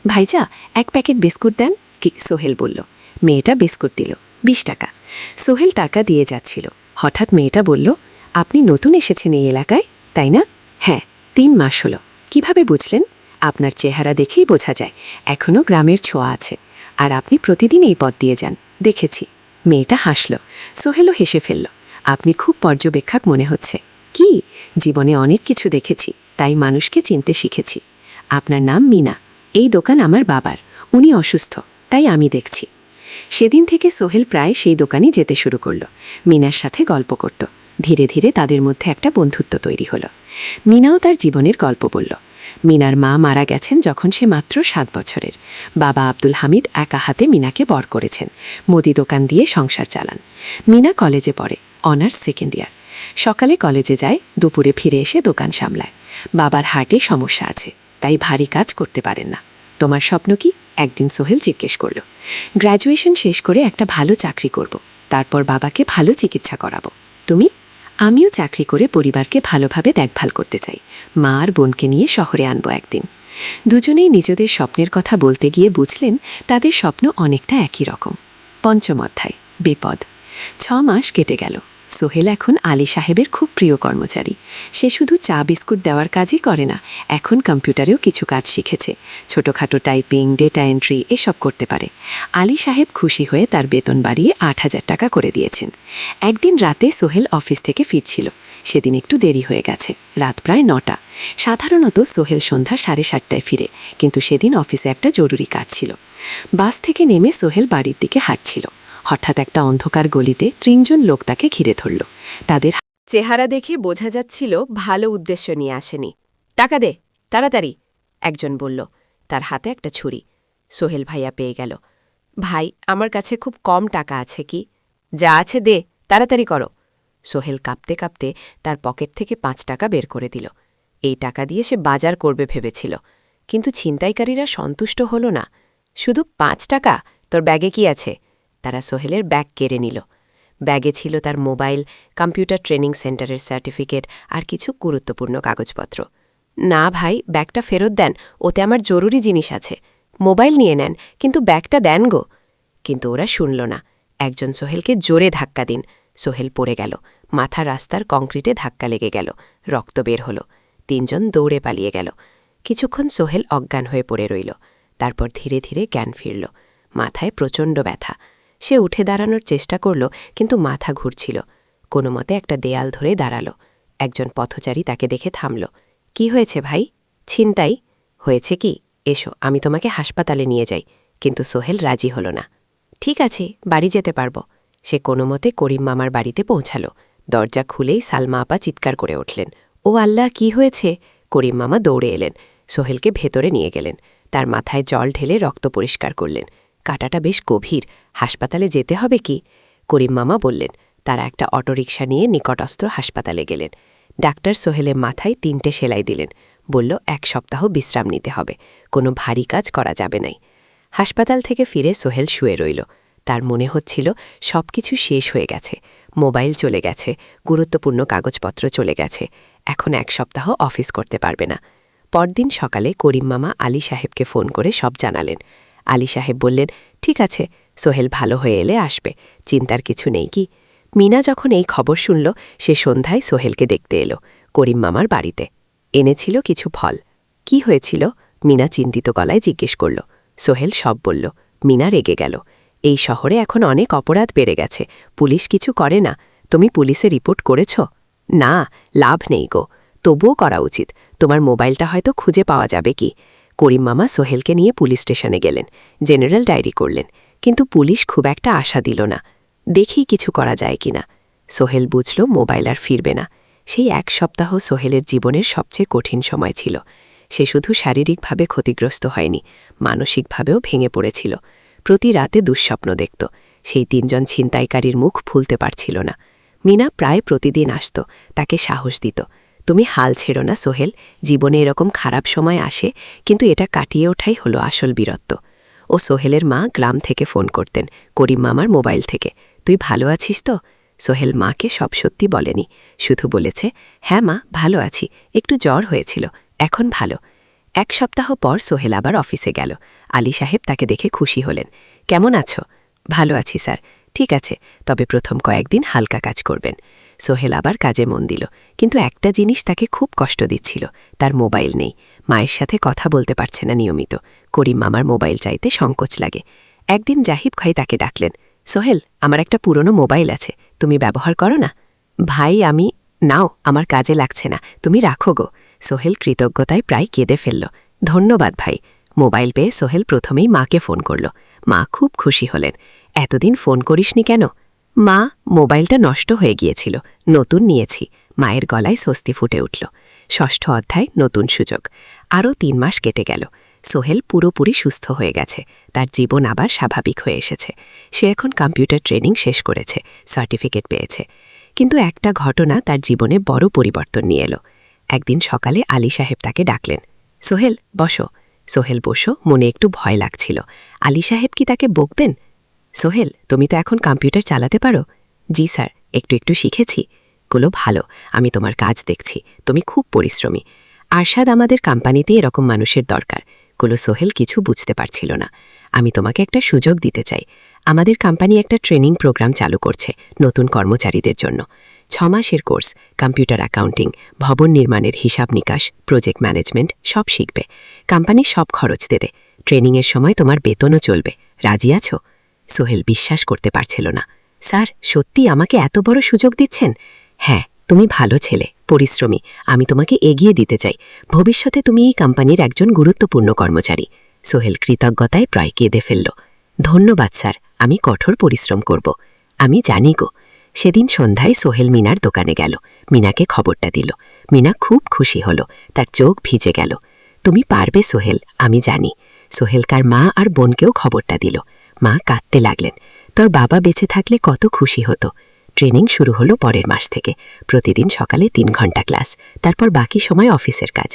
ভাইজা, 1 প্যাকেট বিস্কুট দেন, কি? সোহেল বলল। মেয়েটা বিস্কুট দিল, 20 টাকা। সোহেল টাকা দিয়ে যাচ্ছিল। হঠাৎ মেয়েটা বলল, আপনি নতুন এসেছেন এই এলাকায়, তাই না? হ্যাঁ, 3 মাস হলো। কিভাবে বুঝলেন? আপনার চেহারা দেখেই বোঝা যায়, এখনও গ্রামের ছোঁয়া আছে। আর আপনি প্রতিদিন এই পথ দিয়ে যান, দেখেছি। মেয়েটা হাসল। সোহেলও হেসে ফেলল। আপনি খুব পর্যবেক্ষক মনে হচ্ছে। কি? জীবনে অনেক কিছু দেখেছি, তাই মানুষকে চিনতে শিখেছি। আপনার নাম মিনা। এই দোকান আমার বাবার, উনি অসুস্থ, তাই আমি দেখছি। সেদিন থেকে সোহেল প্রায় সেই দোকানে যেতে শুরু করল। মিনার সাথে গল্প করত। ধীরে ধীরে তাদের মধ্যে একটা বন্ধুত্ব তৈরি হলো। মিনাও তার জীবনের গল্প বলল। মিনার মা মারা গেছেন যখন সে মাত্র 7 বছরের। বাবা আব্দুল হামিদ একা হাতে মিনাকে বড় করেছেন। মুদি দোকান দিয়ে সংসার চালান। মিনা কলেজে পড়ে, অনার্স 2nd ইয়ার। সকালে কলেজে যায়, দুপুরে ফিরে এসে দোকান সামলায়। বাবার হার্টে সমস্যা আছে, তাই ভারী কাজ করতে পারেন না। তোমার স্বপ্ন কি? একদিন সোহেল জিজ্ঞেস করল। গ্র্যাজুয়েশন শেষ করে একটা ভালো চাকরি করব, তারপর বাবাকে ভালো চিকিৎসা করাবো। তুমি? আমিও চাকরি করে পরিবারকে ভালোভাবে দেখভাল করতে চাই। মা আর বোনকে নিয়ে শহরে আনবো একদিন। দুজনেই নিজেদের স্বপ্নের কথা বলতে গিয়ে বুঝলেন তাদের স্বপ্ন অনেকটা একই রকম। পঞ্চম অধ্যায়, বিপদ। 6 মাস কেটে গেল। সোহেল এখন আলী সাহেবের খুব প্রিয় কর্মচারী। সে শুধু চা বিস্কুট দেওয়ার কাজই করে না, এখন কম্পিউটারেও কিছু কাজ শিখেছে। ছোটখাটো টাইপিং, ডেটা এন্ট্রি এসব করতে পারে। আলী সাহেব খুশি হয়ে তার বেতন বাড়িয়ে 8,000 টাকা করে দিয়েছেন। একদিন রাতে সোহেল অফিস থেকে ফিরছিল। সেদিন একটু দেরি হয়ে গেছে, রাত প্রায় 9টা। সাধারণত সোহেল সন্ধ্যা 7:30টায় ফিরে, কিন্তু সেদিন অফিসে একটা জরুরি কাজ ছিল। বাস থেকে নেমে সোহেল বাড়ির দিকে হাঁটছিল। হঠাৎ একটা অন্ধকার গলিতে 3 জন লোক তাকে ঘিরে ধরল। তাদের চেহারা দেখে বোঝা যাচ্ছিল ভালো উদ্দেশ্য নিয়ে আসেনি। টাকা দে, তাড়াতাড়ি, একজন বলল। তার হাতে একটা ছুরি। সোহেল ভাইয়া পেয়ে গেল। ভাই, আমার কাছে খুব কম টাকা আছে। কি? যা আছে দে, তাড়াতাড়ি করো। সোহেল কাঁপতে কাঁপতে তার পকেট থেকে 5 টাকা বের করে দিল। এই টাকা দিয়ে সে বাজার করবে ভেবেছিল, কিন্তু ছিনতাইকারীরা সন্তুষ্ট হল না। শুধু 5 টাকা? তোর ব্যাগে কি আছে? তারা সোহেলের ব্যাগ কেড়ে নিল। ব্যাগে ছিল তার মোবাইল, কম্পিউটার ট্রেনিং সেন্টারের সার্টিফিকেট আর কিছু গুরুত্বপূর্ণ কাগজপত্র। না ভাই, ব্যাগটা ফেরত দেন, ওতে আমার জরুরি জিনিস আছে। মোবাইল নিয়ে নেন, কিন্তু ব্যাগটা দেন গো। কিন্তু ওরা শুনল না। একজন সোহেলকে জোরে ধাক্কা দিন। সোহেল পড়ে গেল। মাথা রাস্তার কংক্রিটে ধাক্কা লেগে গেল, রক্ত বের হল। 3 জন দৌড়ে পালিয়ে গেল। কিছুক্ষণ সোহেল অজ্ঞান হয়ে পড়ে রইল। তারপর ধীরে ধীরে জ্ঞান ফিরল। মাথায় প্রচণ্ড ব্যথা। সে উঠে দাঁড়ানোর চেষ্টা করল, কিন্তু মাথা ঘুরছিল। কোনো মতে একটা দেয়াল ধরে দাঁড়াল। একজন পথচারী তাকে দেখে থামল। কি হয়েছে ভাই? ছিনতাই হয়েছে কি? এসো, আমি তোমাকে হাসপাতালে নিয়ে যাই। কিন্তু সোহেল রাজি হল না। ঠিক আছে, বাড়ি যেতে পারব। সে কোনো মতে করিম মামার বাড়িতে পৌঁছাল। দরজা খুলেই সালমা আপা চিৎকার করে উঠলেন, ও আল্লাহ, কি হয়েছে? করিম মামা দৌড়ে এলেন। সোহেলকে ভেতরে নিয়ে গেলেন। তার মাথায় জল ঢেলে রক্ত পরিষ্কার করলেন। কাটাটা বেশ গভীর, হাসপাতালে যেতে হবে কি? করিম মামা বললেন। তারা একটা অটোরিকশা নিয়ে নিকটস্থ হাসপাতালে গেলেন। ডাক্তার সোহেলের মাথায় 3টে সেলাই দিলেন। বলল 1 সপ্তাহ বিশ্রাম নিতে হবে, কোনো ভারী কাজ করা যাবে নাই। হাসপাতাল থেকে ফিরে সোহেল শুয়ে রইল। তার মনে হচ্ছিল সবকিছু শেষ হয়ে গেছে। মোবাইল চলে গেছে, গুরুত্বপূর্ণ কাগজপত্র চলে গেছে। এখন 1 সপ্তাহ অফিস করতে পারবে না। পরদিন সকালে করিম মামা আলী সাহেবকে ফোন করে সব জানালেন। আলী সাহেব বললেন, ঠিক আছে, সোহেল ভালো হয়ে এলে আসবে, চিন্তার কিছু নেই কি। মিনা যখন এই খবর শুনল, সে সন্ধ্যায় সোহেলকে দেখতে এলো করিম মামার বাড়িতে। এনেছিল কিছু ফল। কি হয়েছিল? মিনা চিন্তিত গলায় জিজ্ঞেস করল। সোহেল সব বলল। মিনা রেগে গেল। এই শহরে এখন অনেক অপরাধ বেড়ে গেছে, পুলিশ কিছু করে না। তুমি পুলিশে রিপোর্ট করেছ? না, লাভ নেই গো, তবুও করা উচিত। তোমার মোবাইলটা হয়তো খুঁজে পাওয়া যাবে কি। করিম মামা সোহেলকে নিয়ে পুলিশ স্টেশনে গেলেন, জেনারেল ডায়েরি করলেন। কিন্তু পুলিশ খুব একটা আশা দিল না। দেখি কিছু করা যায় কিনা। সোহেল বুঝল মোবাইল আর ফিরবে না। সেই 1 সপ্তাহ সোহেলের জীবনের সবচেয়ে কঠিন সময় ছিল। সে শুধু শারীরিকভাবে ক্ষতিগ্রস্ত হয়নি, মানসিকভাবেও ভেঙে পড়েছিল। প্রতি রাতে দুঃস্বপ্ন দেখত। সেই 3 জন ছিনতাইকারীর মুখ ভুলতে পারছিল না। মিনা প্রায় প্রতিদিন আসত, তাকে সাহস দিত। তুমি হাল ছেড়ো না সোহেল, জীবনে এরকম খারাপ সময় আসে, কিন্তু এটা কাটিয়ে ওঠাই হলো আসল বীরত্ব। ও সোহেলের মা গ্রাম থেকে ফোন করতেন, করিম মামার মোবাইল থেকে। তুই ভালো আছিস তো? সোহেল মাকে সব সত্যি বলেনি, শুধু বলেছে, হ্যাঁ মা, ভালো আছি, একটু জ্বর হয়েছিল, এখন ভালো। 1 সপ্তাহ পর সোহেল আবার অফিসে গেল। আলী সাহেব তাকে দেখে খুশি হলেন। কেমন আছো? ভালো আছি স্যার। ঠিক আছে, তবে প্রথম কয়েকদিন হালকা কাজ করবেন। সোহেল আবার কাজে মন দিল, কিন্তু একটা জিনিস তাকে খুব কষ্ট দিচ্ছিল, তার মোবাইল নেই। মায়ের সাথে কথা বলতে পারছে না নিয়মিত। করিম মামার মোবাইল চাইতে সংকোচ লাগে। একদিন জাহিব ভাই তাকে ডাকলেন। সোহেল, আমার একটা পুরনো মোবাইল আছে, তুমি ব্যবহার করো না? ভাই আমি, নাও, আমার কাজে লাগছে না, তুমি রাখো গো। সোহেল কৃতজ্ঞতায় প্রায় কেঁদে ফেলল। ধন্যবাদ ভাই। মোবাইল পেয়ে সোহেল প্রথমেই মাকে ফোন করল। মা খুব খুশি হলেন। এতদিন ফোন করিসনি কেন? মা, মোবাইলটা নষ্ট হয়ে গিয়েছিল, নতুন নিয়েছি। মায়ের গলায় স্বস্তি ফুটে উঠল। 6ষ্ঠ অধ্যায়, নতুন সুযোগ। আরও 3 মাস কেটে গেল। সোহেল পুরোপুরি সুস্থ হয়ে গেছে, তার জীবন আবার স্বাভাবিক হয়ে এসেছে। সে এখন কম্পিউটার ট্রেনিং শেষ করেছে, সার্টিফিকেট পেয়েছে। কিন্তু একটা ঘটনা তার জীবনে বড় পরিবর্তন নিয়ে এলো। একদিন সকালে আলী সাহেব তাকে ডাকলেন। সোহেল, বসো। সোহেল বসো, মনে একটু ভয় লাগছিল। আলী সাহেব কি তাকে বকবেন? সোহেল, তুমি তো এখন কম্পিউটার চালাতে পারো? জি স্যার, একটু একটু শিখেছি। গুলো ভালো, আমি তোমার কাজ দেখছি, তুমি খুব পরিশ্রমী। আরশাদ, আমাদের কোম্পানিতে এরকম মানুষের দরকার। গুলো সোহেল কিছু বুঝতে পারছিল না। আমি তোমাকে একটা সুযোগ দিতে চাই। আমাদের কোম্পানি একটা ট্রেনিং প্রোগ্রাম চালু করছে নতুন কর্মচারীদের জন্য। 6 মাসের কোর্স, কম্পিউটার অ্যাকাউন্টিং, ভবন নির্মাণের হিসাব নিকাশ, প্রজেক্ট ম্যানেজমেন্ট সব শিখবে। কোম্পানি সব খরচ দেবে। ট্রেনিংয়ের সময় তোমার বেতনও চলবে। রাজি আছো? সোহেল বিশ্বাস করতে পারছিল না। স্যার, সত্যি আমাকে এত বড় সুযোগ দিচ্ছেন? হ্যাঁ, তুমি ভালো ছেলে, পরিশ্রমী, আমি তোমাকে এগিয়ে দিতে চাই। ভবিষ্যতে তুমি এই কোম্পানির একজন গুরুত্বপূর্ণ কর্মচারী। সোহেল কৃতজ্ঞতায় প্রায় কেঁদে ফেলল। ধন্যবাদ স্যার, আমি কঠোর পরিশ্রম করব। আমি জানি গো। সেদিন সন্ধ্যায় সোহেল মিনার দোকানে গেল, মিনাকে খবরটা দিল। মিনা খুব খুশি হল, তার চোখ ভিজে গেল। তুমি পারবে সোহেল, আমি জানি। সোহেলকার মা আর বোনকেও খবরটা দিল। মা কাঁদতে লাগলেন। তোর বাবা বেঁচে থাকলে কত খুশি হতো। ট্রেনিং শুরু হলো পরের মাস থেকে। প্রতিদিন সকালে 3 ঘন্টা ক্লাস, তারপর বাকি সময় অফিসের কাজ।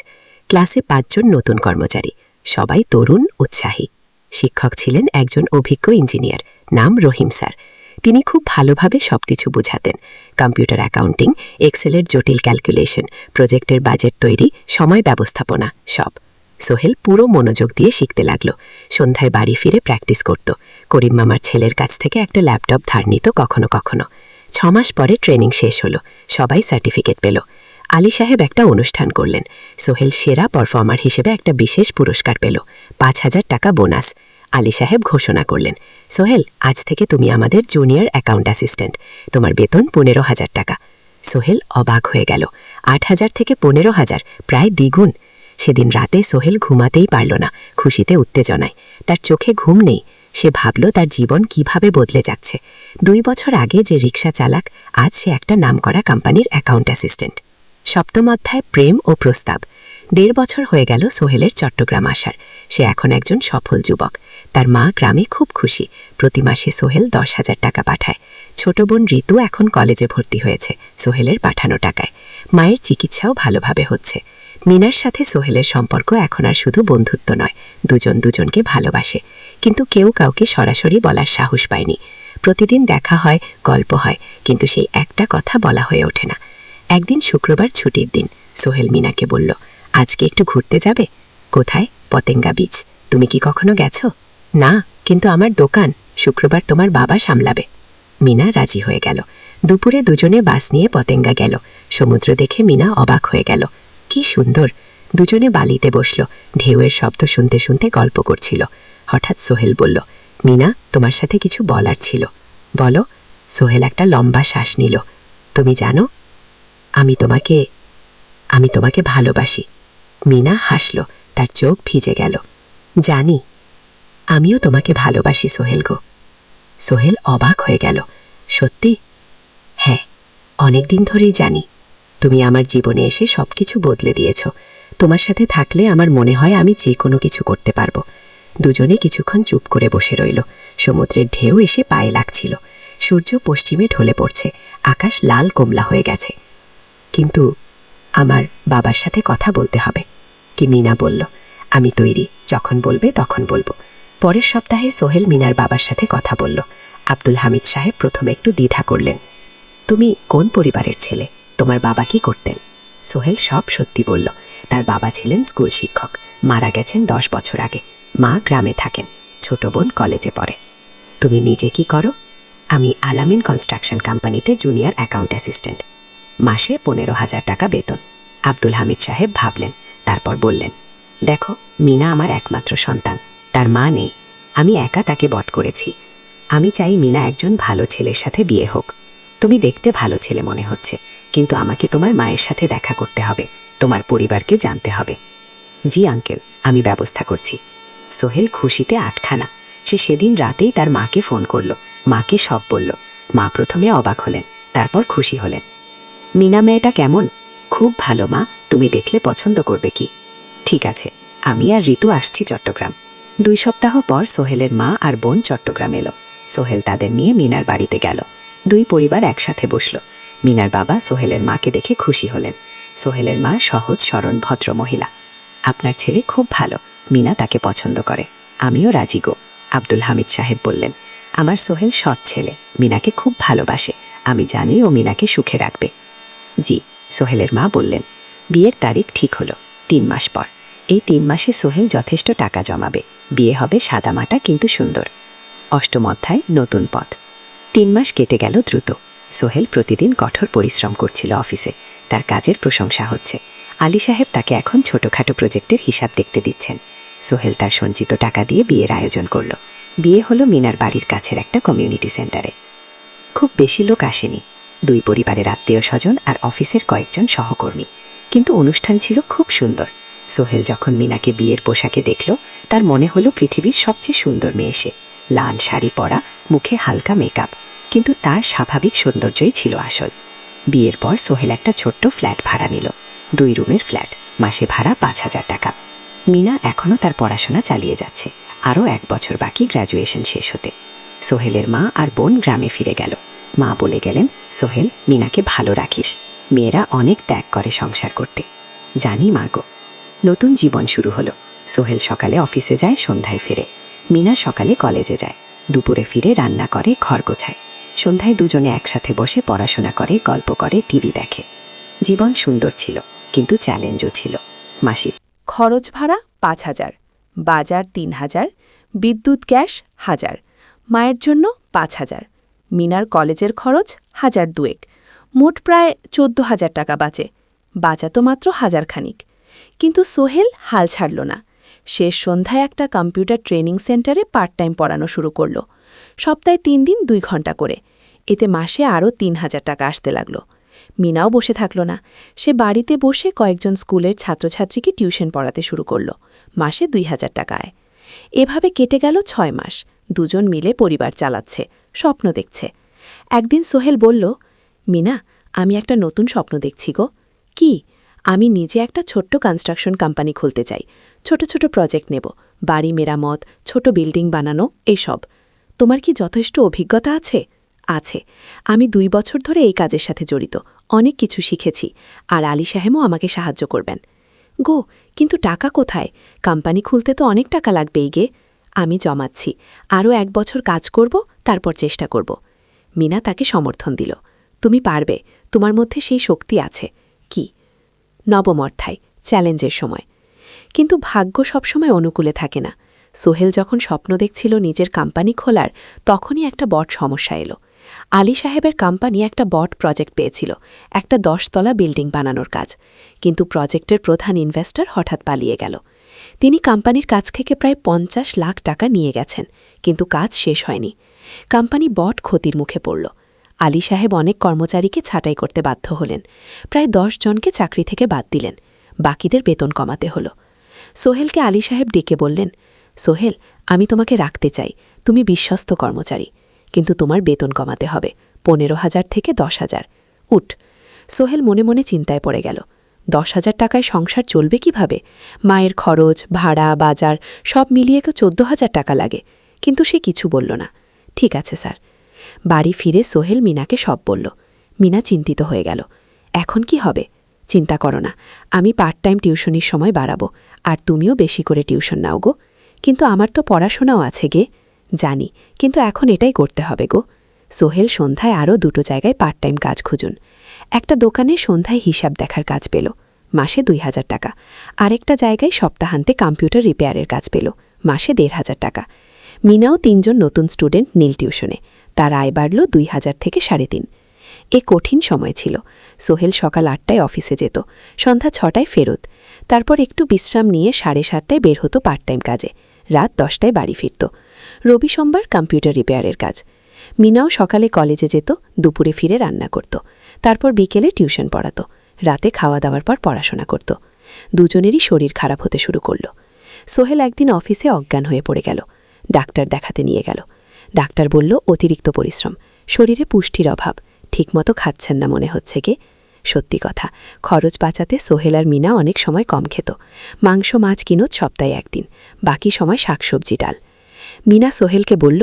ক্লাসে 5 জন নতুন কর্মচারী, সবাই তরুণ, উৎসাহী। শিক্ষক ছিলেন একজন অভিজ্ঞ ইঞ্জিনিয়ার, নাম রহিম স্যার। তিনি খুব ভালোভাবে সবকিছু বুঝাতেন। কম্পিউটার অ্যাকাউন্টিং, এক্সেলের জটিল ক্যালকুলেশন, প্রজেক্টের বাজেট তৈরি, সময় ব্যবস্থাপনা সব। সোহেল পুরো মনোযোগ দিয়ে শিখতে লাগল। সন্ধ্যায় বাড়ি ফিরে প্র্যাকটিস করত। করিম মামার ছেলের কাছ থেকে একটা ল্যাপটপ ধার নিত কখনো কখনো। 6 মাস পরে ট্রেনিং শেষ হলো, সবাই সার্টিফিকেট পেল। আলী সাহেব একটা অনুষ্ঠান করলেন। সোহেল সেরা পারফর্মার হিসেবে একটা বিশেষ পুরস্কার পেল, 5,000 টাকা বোনাস। আলী সাহেব ঘোষণা করলেন, সোহেল, আজ থেকে তুমি আমাদের জুনিয়র অ্যাকাউন্ট অ্যাসিস্ট্যান্ট, তোমার বেতন 15,000 টাকা। সোহেল অবাক হয়ে গেল। 8,000 থেকে 15,000, প্রায় দ্বিগুণ। সেদিন রাতে সোহেল ঘুমাতেই পারল না, খুশিতে উত্তেজনায়। তার চোখে ঘুম নেই। সে ভাবল তার জীবন কিভাবে বদলে যাচ্ছে। 2 বছর আগে যে রিক্সা চালাক, আজ সে একটা নামকরা কোম্পানির অ্যাকাউন্ট অ্যাসিস্ট্যান্ট। 7ম অধ্যায়, প্রেম ও প্রস্তাব। 1.5 বছর হয়ে গেল সোহেলের চট্টগ্রাম আসার। সে এখন একজন সফল যুবক। তার মা গ্রামে খুব খুশি। প্রতি মাসে সোহেল 10,000 টাকা পাঠায়। ছোট বোন ঋতু এখন কলেজে ভর্তি হয়েছে সোহেলের পাঠানো টাকায়। মায়ের চিকিৎসাও ভালোভাবে হচ্ছে। মিনার সাথে সোহেলের সম্পর্ক এখন আর শুধু বন্ধুত্ব নয়, দুজন দুজনকে ভালোবাসে। কিন্তু কেউ কাউকে সরাসরি বলার সাহস পায়নি। প্রতিদিন দেখা হয়, গল্প হয়, কিন্তু সেই একটা কথা বলা হয়ে ওঠে না। একদিন শুক্রবার ছুটির দিন সোহেল মিনাকে বলল, আজকে একটু ঘুরতে যাবে? কোথায়? পতেঙ্গা বিচ। তুমি কি কখনো গেছো? না, কিন্তু আমার দোকান শুক্রবার তোমার বাবা সামলাবে। মিনা রাজি হয়ে গেল। দুপুরে দুজনে বাস নিয়ে পতেঙ্গা গেল। সমুদ্র দেখে মিনা অবাক হয়ে গেল। কি সুন্দর! দুজনে বালিতে বসল, ঢেউয়ের শব্দ শুনতে শুনতে গল্প করছিল। হঠাৎ সোহেল বলল, মিনা, তোমার সাথে কিছু বলার ছিল। বলো। সোহেল একটা লম্বা শ্বাস নিল। তুমি জানো, আমি তোমাকে ভালোবাসি। মিনা হাসল, তার চোখ ভিজে গেল। জানি, আমিও তোমাকে ভালোবাসি সোহেল গো। সোহেল অবাক হয়ে গেল। সত্যি? হ্যাঁ, অনেকদিন ধরেই জানি। তুমি আমার জীবনে এসে সবকিছু বদলে দিয়েছ। তোমার সাথে থাকলে আমার মনে হয় আমি যে কোনো কিছু করতে পারবো। দুজনে কিছুক্ষণ চুপ করে বসে রইল। সমুদ্রের ঢেউ এসে পায়ে লাগছিল। সূর্য পশ্চিমে ঢলে পড়ছে, আকাশ লাল কমলা হয়ে গেছে। কিন্তু আমার বাবার সাথে কথা বলতে হবে। কি মিনা বলল, আমি তৈরি, যখন বলবে তখন বলবো। পরের সপ্তাহে সোহেল মিনার বাবার সাথে কথা বলল। আব্দুল হামিদ সাহেব প্রথমে একটু দ্বিধা করলেন। তুমি কোন পরিবারের ছেলে? তোমার বাবা কি করতেন? সোহেল সব সত্যি বলল। তার বাবা ছিলেন স্কুল শিক্ষক, মারা গেছেন 10 বছর আগে। মা গ্রামে থাকেন, ছোট বোন কলেজে পড়ে। তুমি নিজে কি করো? আমি আলামিন কনস্ট্রাকশন কোম্পানিতে জুনিয়র অ্যাকাউন্ট অ্যাসিস্ট্যান্ট। মাসে 15,000 টাকা বেতন। আব্দুল হামিদ সাহেব ভাবলেন, তারপর বললেন, দেখো, মিনা আমার একমাত্র সন্তান। তার মা নেই, আমি একা তাকে বট করেছি। আমি চাই মিনা একজন ভালো ছেলের সাথে বিয়ে হোক। তুমি দেখতে ভালো ছেলে মনে হচ্ছে, কিন্তু আমাকে তোমার মায়ের সাথে দেখা করতে হবে, তোমার পরিবারকে জানতে হবে। জি আঙ্কেল, আমি ব্যবস্থা করছি। সোহেল খুশিতে আটখানা। সে সেদিন রাতেই তার মাকে ফোন করল, মাকে সব বলল। মা প্রথমে অবাক হলেন, তারপর খুশি হলেন। মিনা মেয়েটা কেমন? খুব ভালো মা, তুমি দেখলে পছন্দ করবে কি? ঠিক আছে, আমি আর ঋতু আসছি চট্টগ্রাম। 2 সপ্তাহ পর সোহেলের মা আর বোন চট্টগ্রাম এলো। সোহেল তাদের নিয়ে মিনার বাড়িতে গেল। 2 পরিবার একসাথে বসল। মিনার বাবা সোহেলের মাকে দেখে খুশি হলেন। সোহেলের মা সহজ সরল ভদ্র মহিলা। আপনার ছেলে খুব ভালো, মিনা তাকে পছন্দ করে। আমিও রাজি গো, আব্দুল হামিদ সাহেব বললেন। আমার সোহেল সৎ ছেলে, মিনাকে খুব ভালোবাসে। আমি জানি ও মিনাকে সুখে রাখবে। জি, সোহেলের মা বললেন। বিয়ের তারিখ ঠিক হলো 3 মাস পর। এই 3 মাসে সোহেল যথেষ্ট টাকা জমাবে। বিয়ে হবে সাদামাটা কিন্তু সুন্দর। অষ্টম অধ্যায়, নতুন পথ। 3 মাস কেটে গেল দ্রুত। সোহেল প্রতিদিন কঠোর পরিশ্রম করছিল অফিসে। তার কাজের প্রশংসা হচ্ছে। আলী সাহেব তাকে এখন ছোটখাটো প্রজেক্টের হিসাব দেখতে দিচ্ছেন। সোহেল তার সঞ্চিত টাকা দিয়ে বিয়ের আয়োজন করল। বিয়ে হলো মিনার বাড়ির কাছের একটা কমিউনিটি সেন্টারে। খুব বেশি লোক আসেনি, 2 পরিবারের আত্মীয় স্বজন আর অফিসের কয়েকজন সহকর্মী। কিন্তু অনুষ্ঠান ছিল খুব সুন্দর। সোহেল যখন মিনাকে বিয়ের পোশাকে দেখল, তার মনে হলো পৃথিবীর সবচেয়ে সুন্দর মেয়ে সে। লাল শাড়ি পরা, মুখে হালকা মেকআপ, কিন্তু তার স্বাভাবিক সৌন্দর্যই ছিল আসল। বিয়ের পর সোহেল একটা ছোট্ট ফ্ল্যাট ভাড়া নিল। 2 রুমের ফ্ল্যাট, মাসে ভাড়া 5,000 টাকা। মিনা এখনও তার পড়াশোনা চালিয়ে যাচ্ছে। আরও 1 বছর বাকি গ্র্যাজুয়েশন শেষ হতে। সোহেলের মা আর বোন গ্রামে ফিরে গেল। মা বলে গেলেন, সোহেল, মিনাকে ভালো রাখিস। মেয়েরা অনেক ত্যাগ করে সংসার করতে। জানি মা গো। নতুন জীবন শুরু হলো। সোহেল সকালে অফিসে যায়, সন্ধ্যায় ফিরে। মিনা সকালে কলেজে যায়, দুপুরে ফিরে রান্না করে, ঘর গোছায়। সন্ধ্যায় দুজনে একসাথে বসে পড়াশোনা করে, গল্প করে, টিভি দেখে। জীবন সুন্দর ছিল, কিন্তু চ্যালেঞ্জও ছিল। মাসিক খরচ ভাড়া 5,000, বাজার 3,000, বিদ্যুৎ গ্যাস 1,000, মায়ের জন্য 5,000, মিনার কলেজের খরচ 1,200, মোট প্রায় 14,000 টাকা বাঁচে। বাঁচাতো মাত্র 1,000 খানিক। কিন্তু সোহেল হাল ছাড়ল না। শেষ সন্ধ্যায় একটা কম্পিউটার ট্রেনিং সেন্টারে পার্ট টাইম পড়ানো শুরু করল। সপ্তাহে 3 দিন 2 ঘন্টা করে। এতে মাসে আরও 3,000 টাকা আসতে লাগল। মিনাও বসে থাকল না। সে বাড়িতে বসে কয়েকজন স্কুলের ছাত্রছাত্রীকে টিউশন পড়াতে শুরু করল। মাসে 2,000 টাকা আয়। এভাবে কেটে গেল 6 মাস। দুজন মিলে পরিবার চালাচ্ছে, স্বপ্ন দেখছে। একদিন সোহেল বলল, মিনা, আমি একটা নতুন স্বপ্ন দেখছি গো। কি? আমি নিজে একটা ছোট্ট কনস্ট্রাকশন কোম্পানি খুলতে চাই। ছোট ছোট প্রজেক্ট নেব, বাড়ি মেরামত, ছোট বিল্ডিং বানানো, এইসব। তোমার কি যথেষ্ট অভিজ্ঞতা আছে? আছে। আমি 2 বছর ধরে এই কাজের সাথে জড়িত, অনেক কিছু শিখেছি, আর আলী সাহেবও আমাকে সাহায্য করবেন। গো, কিন্তু টাকা কোথায়? কোম্পানি খুলতে তো অনেক টাকা লাগবেই গে। আমি জমাচ্ছি, আরও 1 বছর কাজ করব, তারপর চেষ্টা করব। মিনা তাকে সমর্থন দিল। তুমি পারবে, তোমার মধ্যে সেই শক্তি আছে। কি? নবম অধ্যায়, চ্যালেঞ্জের সময়। কিন্তু ভাগ্য সবসময় অনুকূলে থাকে না। সোহেল যখন স্বপ্ন দেখছিল নিজের কোম্পানি খোলার, তখনই একটা বড় সমস্যা এলো। আলী সাহেবের কোম্পানি একটা বড় প্রজেক্ট পেয়েছিল, একটা 10 তলা বিল্ডিং বানানোর কাজ। কিন্তু প্রজেক্টের প্রধান ইনভেস্টর হঠাৎ পালিয়ে গেল। তিনি কোম্পানির কাছ থেকে প্রায় 50 লাখ টাকা নিয়ে গেছেন, কিন্তু কাজ শেষ হয়নি। কোম্পানি বড় ক্ষতির মুখে পড়ল। আলী সাহেব অনেক কর্মচারীকে ছাঁটাই করতে বাধ্য হলেন। প্রায় 10 জনকে চাকরি থেকে বাদ দিলেন। বাকিদের বেতন কমাতে হলো। সোহেলকে আলী সাহেব ডেকে বললেন, সোহেল, আমি তোমাকে রাখতে চাই, তুমি বিশ্বস্ত কর্মচারী, কিন্তু তোমার বেতন কমাতে হবে 15,000 থেকে 10,000। উঠ। সোহেল মনে মনে চিন্তায় পড়ে গেল। 10,000 টাকায় সংসার চলবে কিভাবে? মায়ের খরচ, ভাড়া, বাজার সব মিলিয়ে 14,000 টাকা লাগে। কিন্তু সে কিছু বলল না। ঠিক আছে স্যার। বাড়ি ফিরে সোহেল মিনাকে সব বলল। মিনা চিন্তিত হয়ে গেল। এখন কি হবে? চিন্তা করো না, আমি পার্ট টাইম টিউশনির সময় বাড়াবো, আর তুমিও বেশি করে টিউশন নাও গো। কিন্তু আমার তো পড়াশোনাও আছে গে। জানি, কিন্তু এখন এটাই করতে হবে গো। সোহেল সন্ধ্যায় আরও 2টো জায়গায় পার্ট টাইম কাজ খুঁজুন। একটা দোকানে সন্ধ্যায় হিসাব দেখার কাজ পেল, মাসে 2,000 টাকা। আরেকটা জায়গায় সপ্তাহান্তে কম্পিউটার রিপেয়ারের কাজ পেল, মাসে 1,500 টাকা। মিনাও 3 জন নতুন স্টুডেন্ট নীল টিউশনে, তার আয় বাড়ল 2,000 থেকে 3.5। এ কঠিন সময় ছিল। সোহেল সকাল 8টায় অফিসে যেত, সন্ধ্যা 6টায় ফেরত। তারপর একটু বিশ্রাম নিয়ে 7:30টায় বের হতো পার্ট টাইম কাজে, রাত 10টায় বাড়ি ফিরত। রবি সোমবার কম্পিউটার রিপেয়ারের কাজ। মিনাও সকালে কলেজে যেত, দুপুরে ফিরে রান্না করত, তারপর বিকেলে টিউশন পড়াতো, রাতে খাওয়া দাওয়ার পর পড়াশোনা করত। দুজনেরই শরীর খারাপ হতে শুরু করল। সোহেল একদিন অফিসে অজ্ঞান হয়ে পড়ে গেল। ডাক্তার দেখাতে নিয়ে গেল। ডাক্তার বলল অতিরিক্ত পরিশ্রম, শরীরে পুষ্টির অভাব, ঠিকমতো খাচ্ছেন না মনে হচ্ছে গে। সত্যি কথা, খরচ বাঁচাতে সোহেল আর মিনা অনেক সময় কম খেত। মাংস মাছ কিনত সপ্তাহে 1 দিন, বাকি সময় শাকসবজি ডাল। মিনা সোহেলকে বলল,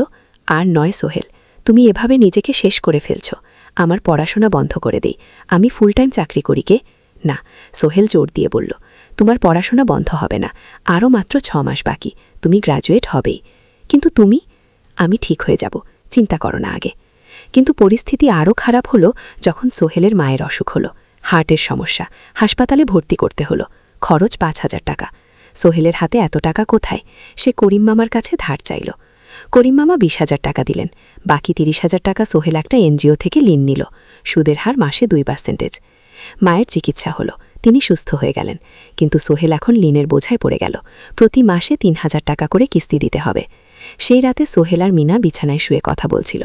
আর নয় সোহেল, তুমি এভাবে নিজেকে শেষ করে ফেলছ। আমার পড়াশোনা বন্ধ করে দেই, আমি ফুল টাইম চাকরি করি কে। না, সোহেল জোর দিয়ে বলল, তোমার পড়াশোনা বন্ধ হবে না, আরও মাত্র 6 মাস বাকি, তুমি গ্র্যাজুয়েট হবেই। কিন্তু তুমি? আমি ঠিক হয়ে যাব, চিন্তা করো না আগে। কিন্তু পরিস্থিতি আরও খারাপ হলো যখন সোহেলের মায়ের অসুখ হলো, হার্টের সমস্যা, হাসপাতালে ভর্তি করতে হলো, খরচ 5,000 টাকা। সোহেলের হাতে এত টাকা কোথায়? সে করিম মামার কাছে ধার চাইল। করিম মামা 20,000 টাকা দিলেন, বাকি 30,000 টাকা সোহেল একটা এনজিও থেকে ঋণ নিল, সুদের হার মাসে 2%। মায়ের চিকিৎসা হলো, তিনি সুস্থ হয়ে গেলেন, কিন্তু সোহেল এখন ঋণের বোঝায় পড়ে গেল। প্রতি মাসে 3,000 টাকা করে কিস্তি দিতে হবে। সেই রাতে সোহেল আর মিনা বিছানায় শুয়ে কথা বলছিল।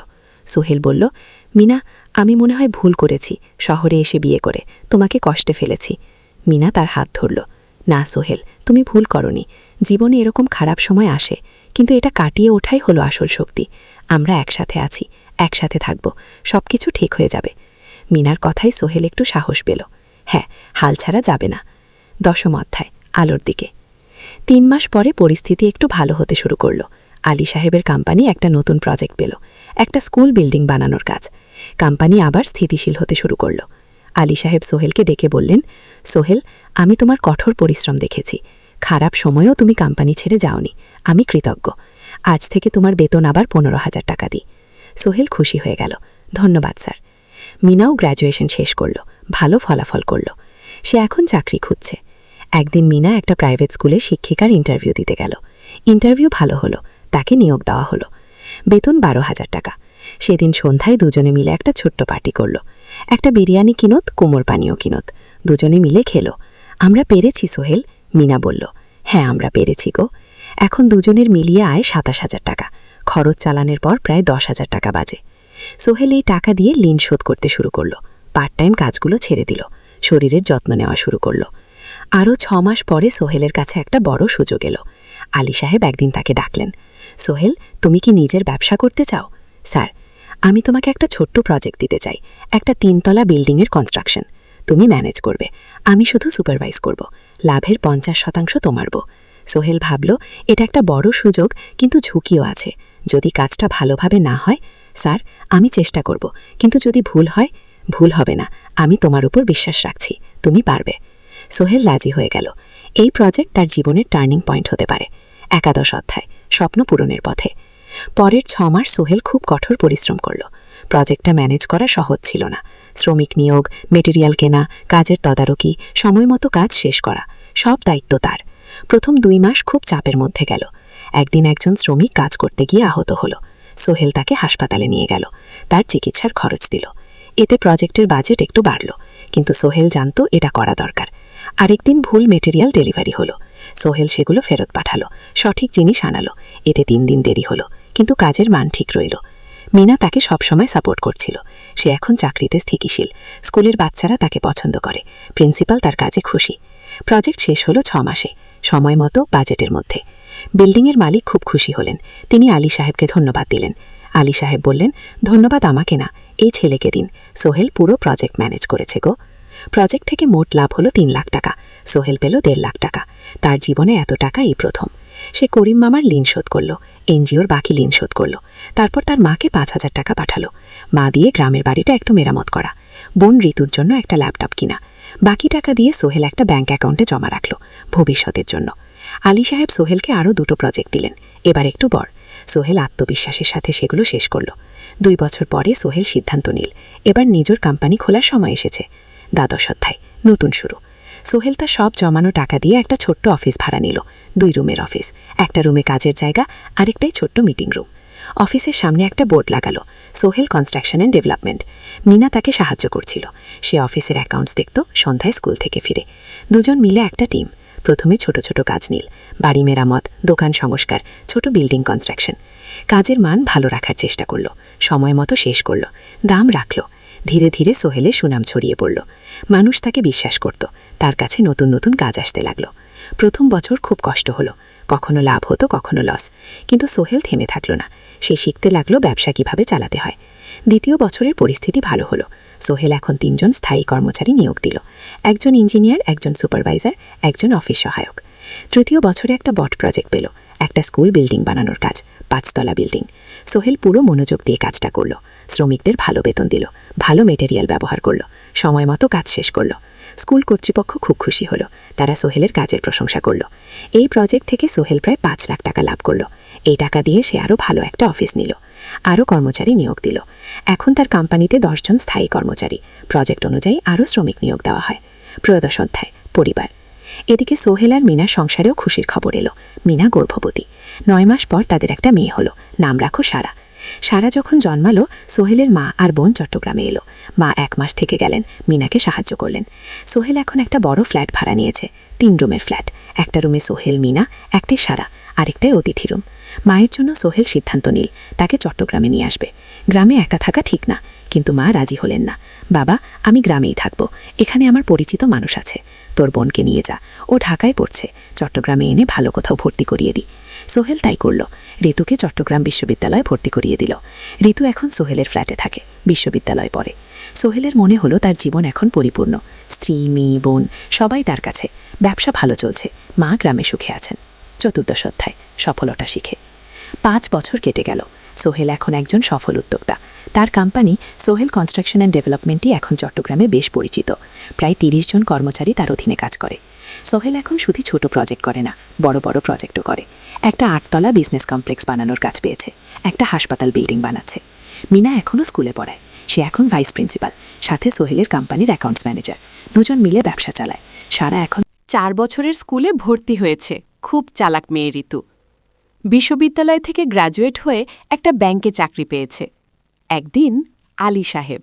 সোহেল বলল, মিনা, আমি মনে হয় ভুল করেছি, শহরে এসে বিয়ে করে তোমাকে কষ্টে ফেলেছি। মিনা তার হাত ধরল। না সোহেল, তুমি ভুল করনি। জীবনে এরকম খারাপ সময় আসে, কিন্তু এটা কাটিয়ে ওঠাই হলো আসল শক্তি। আমরা একসাথে আছি, একসাথে থাকব, সব কিছু ঠিক হয়ে যাবে। মিনার কথায় সোহেল একটু সাহস পেল। হ্যাঁ, হাল ছাড়া যাবে না। 10ম অধ্যায়, আলোর দিকে। 3 মাস পরে পরিস্থিতি একটু ভালো হতে শুরু করল। আলী সাহেবের কোম্পানি একটা নতুন প্রজেক্ট পেল, একটা স্কুল বিল্ডিং বানানোর কাজ। কোম্পানি আবার স্থিতিশীল হতে শুরু করল। আলী সাহেব সোহেলকে ডেকে বললেন, সোহেল, আমি তোমার কঠোর পরিশ্রম দেখেছি, খারাপ সময়েও তুমি কোম্পানি ছেড়ে যাওনি, আমি কৃতজ্ঞ। আজ থেকে তোমার বেতন আবার 15,000 টাকা দিই। সোহেল খুশি হয়ে গেল। ধন্যবাদ স্যার। মিনাও গ্র্যাজুয়েশন শেষ করল, ভালো ফলাফল করল। সে এখন চাকরি খুঁজছে। একদিন মিনা একটা প্রাইভেট স্কুলে শিক্ষিকার ইন্টারভিউ দিতে গেল। ইন্টারভিউ ভালো হলো, তাকে নিয়োগ দেওয়া হলো। বেতন 12,000 টাকা। সেদিন সন্ধ্যায় দুজনে মিলে একটা ছোট্ট পার্টি করল। একটা বিরিয়ানি কিনত, কুমোর পানীয় কিনত, দুজনে মিলে খেলো। আমরা পেরেছি সোহেল, মিনা বলল। হ্যাঁ, আমরা পেরেছি গো। এখন দুজনের মিলিয়ে আয় 27,000 টাকা। খরচ চালানের পর প্রায় 10,000 টাকা বাজে। সোহেল এই টাকা দিয়ে ঋণ শোধ করতে শুরু করল, পার্ট টাইম কাজগুলো ছেড়ে দিল, শরীরের যত্ন নেওয়া শুরু করল। আরও 6 মাস পরে সোহেলের কাছে একটা বড় সুযোগ এলো। আলী সাহেব একদিন তাকে ডাকলেন। সোহেল, তুমি কি নিজের ব্যবসা করতে চাও? স্যার, আমি তোমাকে একটা ছোট্ট প্রজেক্ট দিতে চাই, একটা 3 তলা বিল্ডিংয়ের কনস্ট্রাকশন। তুমি ম্যানেজ করবে, আমি শুধু সুপারভাইজ করব। লাভের 50% তোমার বউ। সোহেল ভাবল এটা একটা বড় সুযোগ, কিন্তু ঝুঁকিও আছে। যদি কাজটা ভালোভাবে না হয়, স্যার আমি চেষ্টা করব, কিন্তু যদি ভুল হয়, ভুল হবে না, আমি তোমার উপর বিশ্বাস রাখছি, তুমি পারবে। সোহেল রাজি হয়ে গেল। এই প্রজেক্ট তার জীবনের টার্নিং পয়েন্ট হতে পারে। 11 অধ্যায়, স্বপ্ন পূরণের পথে। পরের 6 মাস সোহেল খুব কঠোর পরিশ্রম করল। প্রজেক্টটা ম্যানেজ করা সহজ ছিল না। শ্রমিক নিয়োগ, মেটেরিয়াল কেনা, কাজের তদারকি, সময়মতো কাজ শেষ করা, সব দায়িত্ব তার। প্রথম 2 মাস খুব চাপের মধ্যে গেল। একদিন একজন শ্রমিক কাজ করতে গিয়ে আহত হলো। সোহেল তাকে হাসপাতালে নিয়ে গেল, তার চিকিৎসার খরচ দিল। এতে প্রজেক্টের বাজেট একটু বাড়ল, কিন্তু সোহেল জানত এটা করা দরকার। আরেকদিন ভুল মেটেরিয়াল ডেলিভারি হলো। সোহেল সেগুলো ফেরত পাঠালো, সঠিক জিনিস আনালো। এতে 3 দিন দেরি হলো, কিন্তু কাজের মান ঠিক রইল। মিনা তাকে সবসময় সাপোর্ট করছিল। সে এখন চাকরিতে স্থিতিশীল, স্কুলের বাচ্চারা তাকে পছন্দ করে, প্রিন্সিপাল তার কাজে খুশি। প্রজেক্ট শেষ হলো 6 মাসে, সময় মতো, বাজেটের মধ্যে। বিল্ডিংয়ের মালিক খুব খুশি হলেন। তিনি আলী সাহেবকে ধন্যবাদ দিলেন। আলী সাহেব বললেন, ধন্যবাদ আমাকে না, এই ছেলেকে দিন। সোহেল পুরো প্রজেক্ট ম্যানেজ করেছে গো। প্রজেক্ট থেকে মোট লাভ হলো 3 লাখ টাকা। সোহেল পেল 1.5 লাখ টাকা। তার জীবনে এত টাকা এই প্রথম। সে করিম মামার ঋণ শোধ করল, এনজিওর বাকি ঋণ শোধ করল। তারপর তার মাকে 5,000 টাকা পাঠালো। মা দিয়ে গ্রামের বাড়িটা একটু মেরামত করা, বোন ঋতুর জন্য একটা ল্যাপটপ কিনা। বাকি টাকা দিয়ে সোহেল একটা ব্যাংক অ্যাকাউন্টে জমা রাখল, ভবিষ্যতের জন্য। আলী সাহেব সোহেলকে আরও 2টো প্রজেক্ট দিলেন, এবার একটু বড়। সোহেল আত্মবিশ্বাসের সাথে সেগুলো শেষ করল। 2 বছর পরে সোহেল সিদ্ধান্ত নিল, এবার নিজের কোম্পানি খোলার সময় এসেছে। 12 অধ্যায়, নতুন শুরু। সোহেল তার সব জমানো টাকা দিয়ে একটা ছোট্ট অফিস ভাড়া নিল। 2 রুমের অফিস, একটা রুমে কাজের জায়গা, আরেকটাই ছোট্ট মিটিং রুম। অফিসের সামনে একটা বোর্ড লাগালো, Sohel construction and development. Mina তাকে সাহায্য করছিল। সে অফিসের অ্যাকাউন্টস দেখত সন্ধ্যায় স্কুল থেকে ফিরে। দুজন মিলে একটা টিম। প্রথমে ছোট ছোট কাজ নিল, বাড়ি মেরামত, দোকান সংস্কার, ছোট বিল্ডিং কনস্ট্রাকশন। কাজের মান ভালো রাখার চেষ্টা করল, সময় মতো শেষ করল, দাম রাখল। ধীরে ধীরে সোহেলের সুনাম ছড়িয়ে পড়ল। মানুষ তাকে বিশ্বাস করত, তার কাছে নতুন নতুন কাজ আসতে লাগল। প্রথম বছর খুব কষ্ট হলো, কখনো লাভ হতো, কখনো লস। কিন্তু সোহেল থেমে থাকল না। সে শিখতে লাগলো ব্যবসা কিভাবে চালাতে হয়। দ্বিতীয় বছরের পরিস্থিতি ভালো হলো। সোহেল এখন 3 জন স্থায়ী কর্মচারী নিয়োগ দিল, একজন ইঞ্জিনিয়ার, একজন সুপারভাইজার, একজন অফিস সহায়ক। তৃতীয় বছরে একটা বট প্রজেক্ট পেল, একটা স্কুল বিল্ডিং বানানোর কাজ, 5 তলা বিল্ডিং। সোহেল পুরো মনোযোগ দিয়ে কাজটা করল। শ্রমিকদের ভালো বেতন দিল, ভালো মেটেরিয়াল ব্যবহার করল, সময় মতো কাজ শেষ করল। স্কুল কর্তৃপক্ষ খুব খুশি হলো, তারা সোহেলের কাজের প্রশংসা করল। এই প্রজেক্ট থেকে সোহেল প্রায় 5 লাখ টাকা লাভ করল। এই টাকা দিয়ে সে আরও ভালো একটা অফিস নিল, আরও কর্মচারী নিয়োগ দিল। এখন তার কোম্পানিতে 10 জন স্থায়ী কর্মচারী, প্রজেক্ট অনুযায়ী আরও শ্রমিক নিয়োগ দেওয়া হয়। 13 অধ্যায়, পরিবার। এদিকে সোহেল আর মিনার সংসারেও খুশির খবর এলো। মিনা গর্ভবতী। 9 মাস পর তাদের একটা মেয়ে হলো, নাম রাখো সারা। সারা যখন জন্মালো, সোহেলের মা আর বোন চট্টগ্রামে এলো। মা 1 মাস থেকে গেলেন, মিনাকে সাহায্য করলেন। সোহেল এখন একটা বড় ফ্ল্যাট ভাড়া নিয়েছে, 3 রুমের ফ্ল্যাট। একটা রুমে সোহেল, মিনা, একটাই সারা, আরেকটাই অতিথি রুম। মায়ের জন্য সোহেল সিদ্ধান্ত নিল তাকে চট্টগ্রামে নিয়ে আসবে। গ্রামে একা থাকা ঠিক না, কিন্তু মা রাজি হলেন না। বাবা, আমি গ্রামেই থাকবো, এখানে আমার পরিচিত মানুষ আছে। তোর বোনকে নিয়ে যা, ও ঢাকায় পড়ছে, চট্টগ্রামে এনে ভালো কোথাও ভর্তি করিয়ে দিই। সোহেল তাই করল, ঋতুকে চট্টগ্রাম বিশ্ববিদ্যালয়ে ভর্তি করিয়ে দিল। ঋতু এখন সোহেলের ফ্ল্যাটে থাকে, বিশ্ববিদ্যালয়ে পড়ে। সোহেলের মনে হলো তার জীবন এখন পরিপূর্ণ। স্ত্রী, মেয়ে, বোন সবাই তার কাছে, ব্যবসা ভালো চলছে, মা গ্রামে সুখে আছেন। 14 অধ্যায়, সফলতা শিখে। 5 বছর কেটে গেল। সোহেল এখন একজন সফল উদ্যোক্তা। তার কোম্পানি সোহেল কনস্ট্রাকশন অ্যান্ড ডেভেলপমেন্টই এখন চট্টগ্রামে বেশ পরিচিত। প্রায় 30 জন কর্মচারী তার অধীনে কাজ করে। সোহেল এখন শুধু ছোট প্রজেক্ট করে না, বড় বড় প্রজেক্টও করে। একটা 8 তলা বিজনেস কমপ্লেক্স বানানোর কাজ পেয়েছে, একটা হাসপাতাল বিল্ডিং বানাচ্ছে। মিনা এখনও স্কুলে পড়ায়, সে এখন ভাইস প্রিন্সিপাল, সাথে সোহেলের কোম্পানির অ্যাকাউন্টস ম্যানেজার। দুজন মিলে ব্যবসা চালায়। সারা এখন 4 বছরের স্কুলে ভর্তি হয়েছে, খুব চালাক মেয়ে ঋতু। বিশ্ববিদ্যালয় থেকে গ্র্যাজুয়েট হয়ে একটা ব্যাংকে চাকরি পেয়েছে। একদিন আলী সাহেব